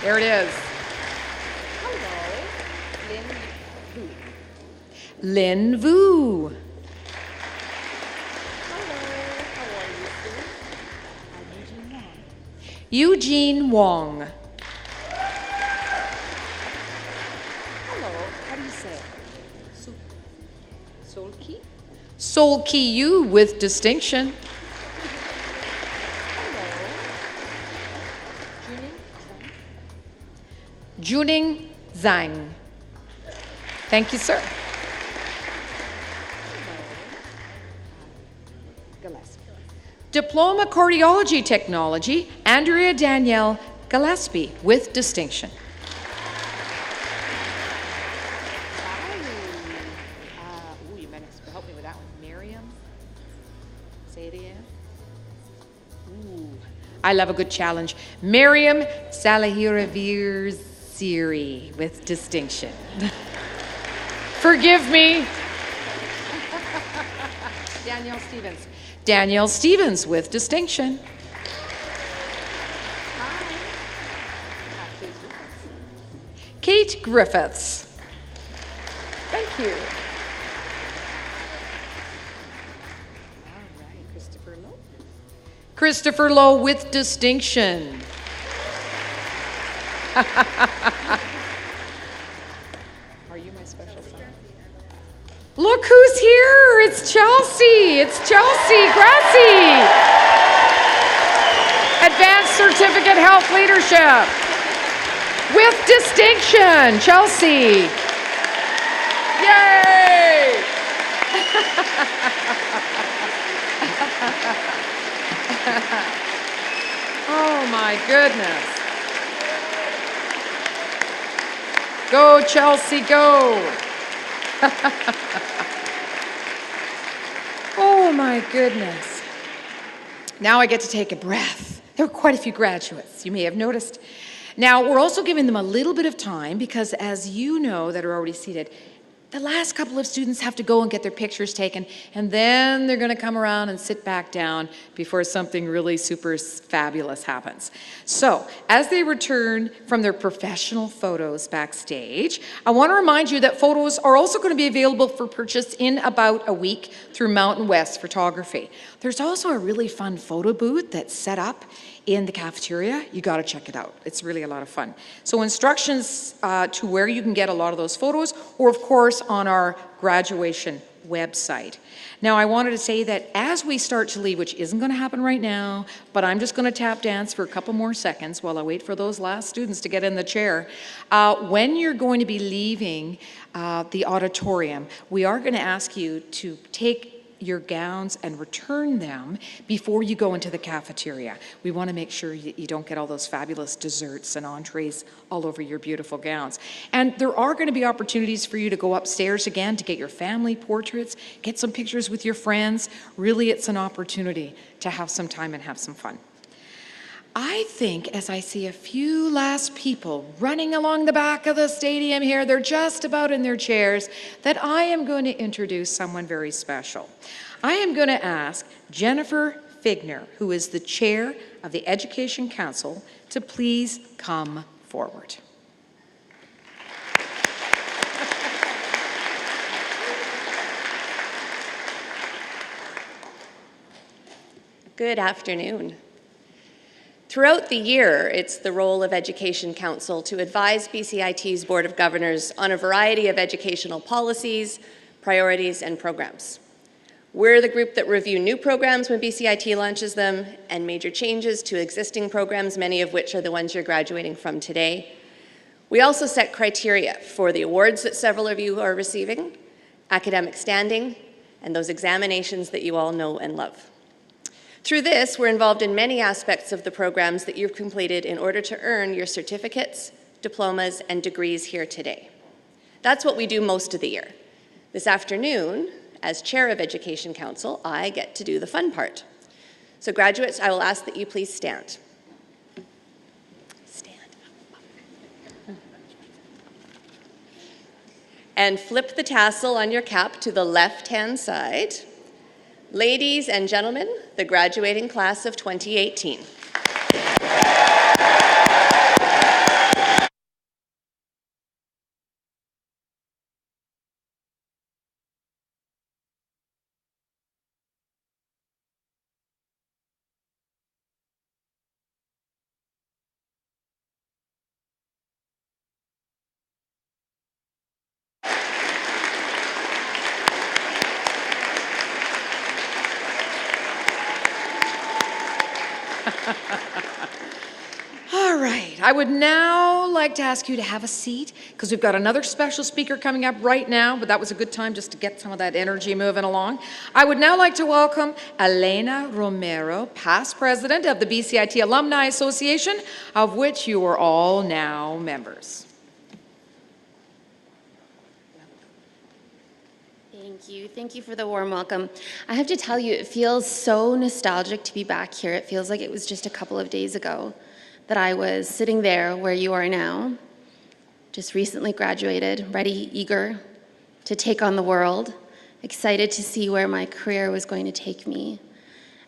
There it is. Hello, Lin Vu. Lin Vu. Hello, how are you, Sue? I'm Eugene Wong. Eugene Wong. Hello, how do you say it? Solki? Sol Ki Yu with distinction. Hello. Juning? Juning Zhang. Thank you, sir. Gillespie. Diploma Cardiology Technology, Andrea Danielle Gillespie with distinction. You might have to help me with that one. Miriam? Say it again. I love a good challenge. Miriam Salahiravirziri with distinction. Forgive me. Danielle Stevens. Danielle Stevens with distinction. Kate Griffiths. Thank you. All right, Christopher Lowe. Christopher Lowe with distinction. Are you my special son? Look who's here! It's Chelsea! It's Chelsea Grassi! Advanced Certificate Health Leadership. With distinction, Chelsea. Yay! Oh my goodness. Go, Chelsea, go. Oh my goodness. Now I get to take a breath. There are quite a few graduates, you may have noticed. Now, we're also giving them a little bit of time because, as you know that are already seated, the last couple of students have to go and get their pictures taken, and then they're going to come around and sit back down before something really super fabulous happens. So, as they return from their professional photos backstage, I want to remind you that photos are also going to be available for purchase in about a week through Mountain West Photography. There's also a really fun photo booth that's set up in the cafeteria. You got to check it out. It's really a lot of fun. So instructions to where you can get a lot of those photos, or of course on our graduation website. Now I wanted to say that as we start to leave, which isn't going to happen right now, but I'm just going to tap dance for a couple more seconds while I wait for those last students to get in the chair. When you're going to be leaving the auditorium, we are going to ask you to take your gowns and return them before you go into the cafeteria. We want to make sure you don't get all those fabulous desserts and entrees all over your beautiful gowns. And there are going to be opportunities for you to go upstairs again to get your family portraits, get some pictures with your friends. Really, it's an opportunity to have some time and have some fun. I think as I see a few last people running along the back of the stadium here, they're just about in their chairs, that I am going to introduce someone very special. I am going to ask Jennifer Figner, who is the chair of the Education Council, to please come forward. Good afternoon. Throughout the year, it's the role of Education Council to advise BCIT's Board of Governors on a variety of educational policies, priorities, and programs. We're the group that review new programs when BCIT launches them, and major changes to existing programs, many of which are the ones you're graduating from today. We also set criteria for the awards that several of you are receiving, academic standing, and those examinations that you all know and love. Through this, we're involved in many aspects of the programs that you've completed in order to earn your certificates, diplomas, and degrees here today. That's what we do most of the year. This afternoon, as Chair of Education Council, I get to do the fun part. So graduates, I will ask that you please stand. and flip the tassel on your cap to the left-hand side. Ladies and gentlemen, the graduating class of 2018. All right, I would now like to ask you to have a seat because we've got another special speaker coming up right now, but that was a good time just to get some of that energy moving along. I would now like to welcome Elena Romero, past president of the BCIT Alumni Association, of which you are all now members. Thank you for the warm welcome. I have to tell you, it feels so nostalgic to be back here. It feels like it was just a couple of days ago that I was sitting there where you are now, just recently graduated, ready, eager to take on the world, excited to see where my career was going to take me.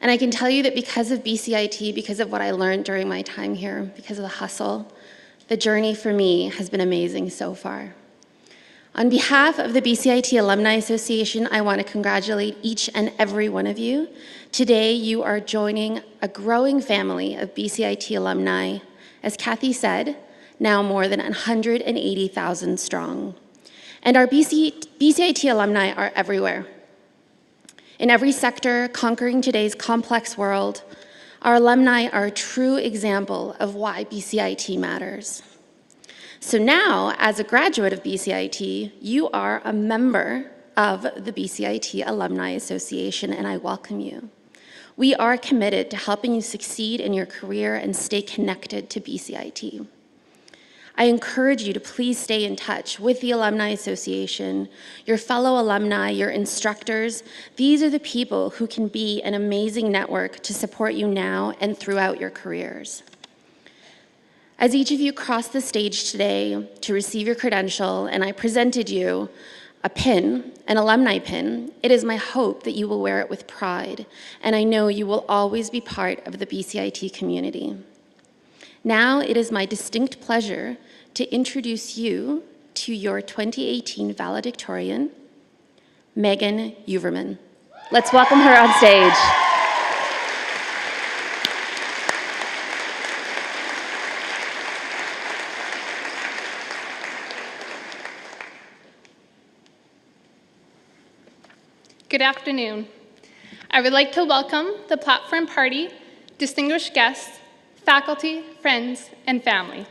And I can tell you that because of BCIT, because of what I learned during my time here, because of the hustle, the journey for me has been amazing so far. On behalf of the BCIT Alumni Association, I want to congratulate each and every one of you. Today, you are joining a growing family of BCIT alumni, as Kathy said, now more than 180,000 strong. And our BCIT alumni are everywhere. In every sector, conquering today's complex world, our alumni are a true example of why BCIT matters. So now, as a graduate of BCIT, you are a member of the BCIT Alumni Association, and I welcome you. We are committed to helping you succeed in your career and stay connected to BCIT. I encourage you to please stay in touch with the Alumni Association, your fellow alumni, your instructors. These are the people who can be an amazing network to support you now and throughout your careers. As each of you crossed the stage today to receive your credential, and I presented you a pin, an alumni pin, it is my hope that you will wear it with pride, and I know you will always be part of the BCIT community. Now it is my distinct pleasure to introduce you to your 2018 valedictorian, Megan Uverman. Let's welcome her on stage. Good afternoon. I would like to welcome the platform party, distinguished guests, faculty, friends, and family.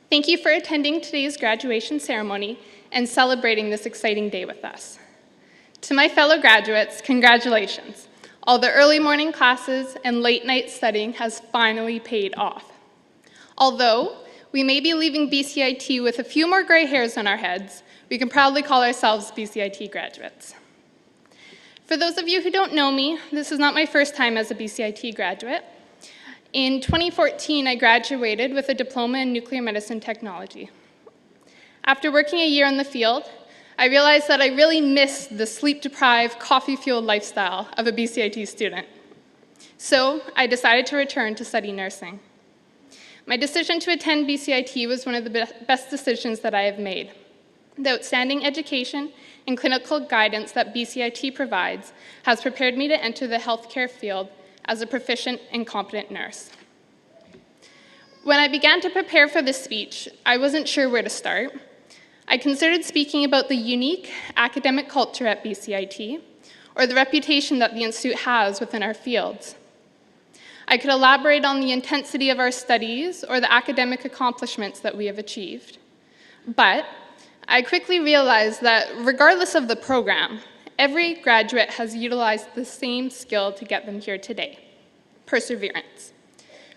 Thank you for attending today's graduation ceremony and celebrating this exciting day with us. To my fellow graduates, congratulations. All the early morning classes and late night studying has finally paid off. Although we may be leaving BCIT with a few more gray hairs on our heads, we can proudly call ourselves BCIT graduates. For those of you who don't know me, this is not my first time as a BCIT graduate. In 2014, I graduated with a diploma in nuclear medicine technology. After working a year in the field, I realized that I really missed the sleep-deprived, coffee-fueled lifestyle of a BCIT student. So I decided to return to study nursing. My decision to attend BCIT was one of the best decisions that I have made. The outstanding education and clinical guidance that BCIT provides has prepared me to enter the healthcare field as a proficient and competent nurse. When I began to prepare for this speech, I wasn't sure where to start. I considered speaking about the unique academic culture at BCIT, or the reputation that the Institute has within our fields. I could elaborate on the intensity of our studies or the academic accomplishments that we have achieved. But I quickly realized that regardless of the program, every graduate has utilized the same skill to get them here today: perseverance.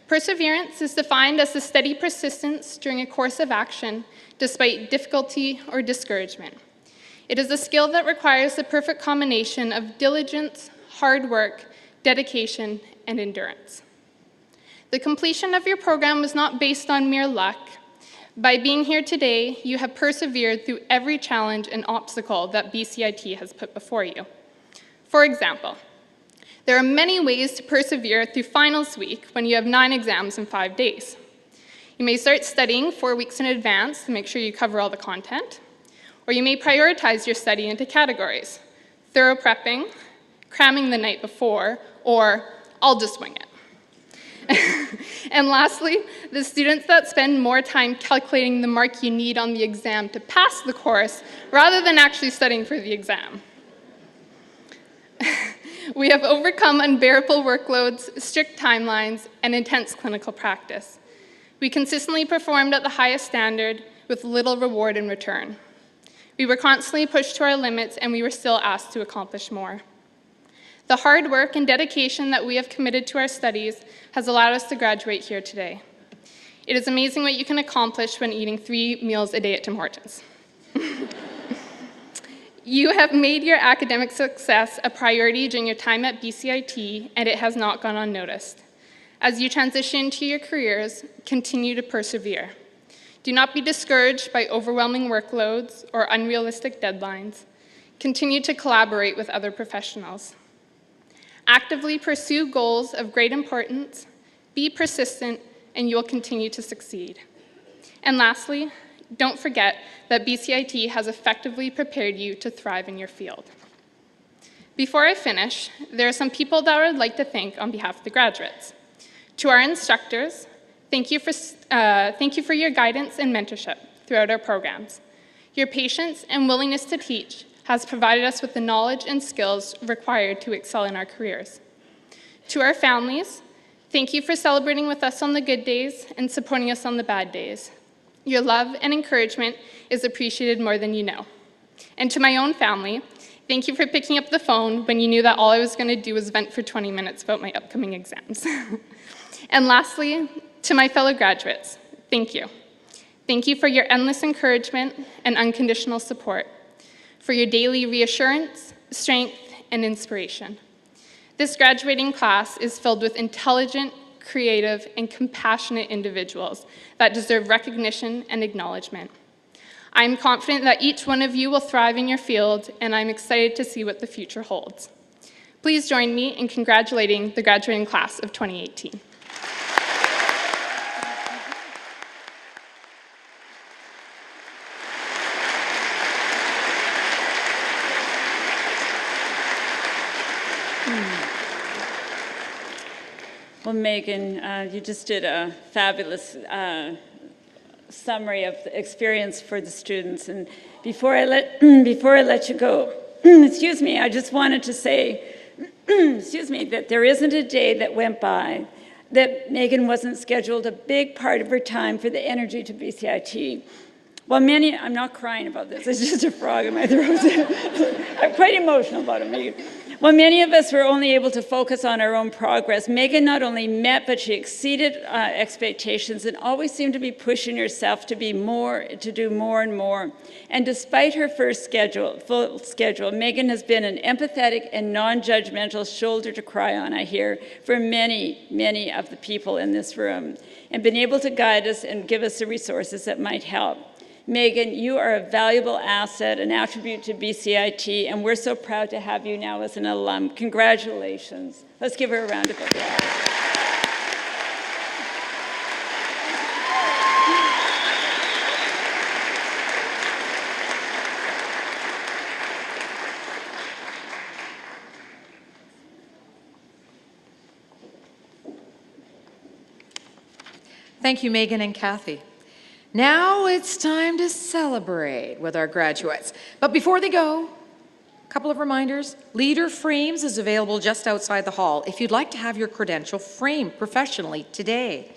Perseverance is defined as the steady persistence during a course of action despite difficulty or discouragement. It is a skill that requires the perfect combination of diligence, hard work, dedication, and endurance. The completion of your program was not based on mere luck, By being here today, you have persevered through every challenge and obstacle that BCIT has put before you. For example, there are many ways to persevere through finals week when you have 9 exams in 5 days. You may start studying 4 weeks in advance to make sure you cover all the content, or you may prioritize your study into categories: thorough prepping, cramming the night before, or I'll just wing it. And lastly, the students that spend more time calculating the mark you need on the exam to pass the course rather than actually studying for the exam. We have overcome unbearable workloads, strict timelines, and intense clinical practice. We consistently performed at the highest standard with little reward in return. We were constantly pushed to our limits, and we were still asked to accomplish more. The hard work and dedication that we have committed to our studies has allowed us to graduate here today. It is amazing what you can accomplish when eating 3 meals a day at Tim Hortons. You have made your academic success a priority during your time at BCIT, and it has not gone unnoticed. As you transition to your careers, continue to persevere. Do not be discouraged by overwhelming workloads or unrealistic deadlines. Continue to collaborate with other professionals. Actively pursue goals of great importance, be persistent, and you will continue to succeed. And lastly, don't forget that BCIT has effectively prepared you to thrive in your field. Before I finish, there are some people that I would like to thank on behalf of the graduates. To our instructors, thank you for your guidance and mentorship throughout our programs. Your patience and willingness to teach has provided us with the knowledge and skills required to excel in our careers. To our families, thank you for celebrating with us on the good days and supporting us on the bad days. Your love and encouragement is appreciated more than you know. And to my own family, thank you for picking up the phone when you knew that all I was going to do was vent for 20 minutes about my upcoming exams. And lastly, to my fellow graduates, thank you. Thank you for your endless encouragement and unconditional support, for your daily reassurance, strength, and inspiration. This graduating class is filled with intelligent, creative, and compassionate individuals that deserve recognition and acknowledgement. I'm confident that each one of you will thrive in your field, and I'm excited to see what the future holds. Please join me in congratulating the graduating class of 2018. Well, Megan, you just did a fabulous summary of the experience for the students. And before I let you go, excuse me, I just wanted to say, excuse me, that there isn't a day that went by that Megan wasn't scheduled a big part of her time for the energy to BCIT. Well, I'm not crying about this, it's just a frog in my throat. I'm quite emotional about it, Megan. While many of us were only able to focus on our own progress, Megan not only met, but she exceeded expectations and always seemed to be pushing herself to do more and more. And despite her full schedule, Megan has been an empathetic and non-judgmental shoulder to cry on, I hear, for many, many of the people in this room, and been able to guide us and give us the resources that might help. Megan, you are a valuable asset, an attribute to BCIT, and we're so proud to have you now as an alum. Congratulations. Let's give her a round of applause. Thank you, Megan and Kathy. Now it's time to celebrate with our graduates. But before they go, a couple of reminders. Leader Frames is available just outside the hall if you'd like to have your credential framed professionally today.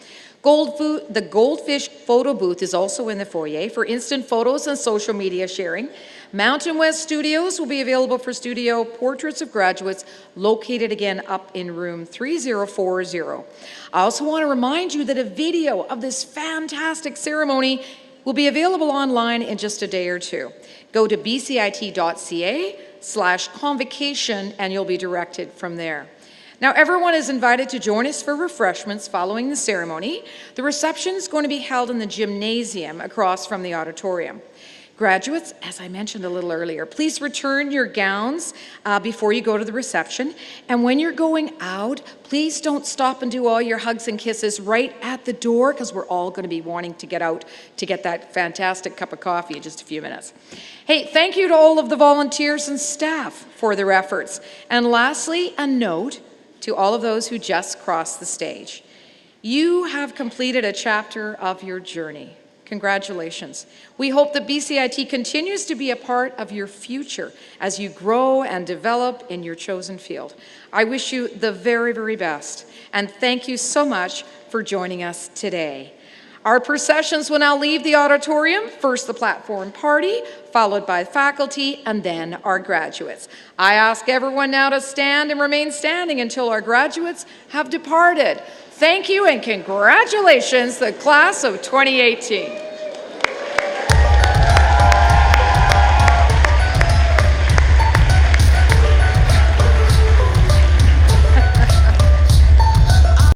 The Goldfish photo booth is also in the foyer for instant photos and social media sharing. Mountain West Studios will be available for studio portraits of graduates located again up in room 3040. I also want to remind you that a video of this fantastic ceremony will be available online in just a day or two. Go to bcit.ca/convocation and you'll be directed from there. Now, everyone is invited to join us for refreshments following the ceremony. The reception is going to be held in the gymnasium across from the auditorium. Graduates, as I mentioned a little earlier, please return your gowns before you go to the reception. And when you're going out, please don't stop and do all your hugs and kisses right at the door, because we're all going to be wanting to get out to get that fantastic cup of coffee in just a few minutes. Hey, thank you to all of the volunteers and staff for their efforts. And lastly, a note to all of those who just crossed the stage. You have completed a chapter of your journey. Congratulations. We hope that BCIT continues to be a part of your future as you grow and develop in your chosen field. I wish you the very, very best, and thank you so much for joining us today. Our processions will now leave the auditorium, first the platform party, followed by faculty, and then our graduates. I ask everyone now to stand and remain standing until our graduates have departed. Thank you and congratulations, the class of 2018.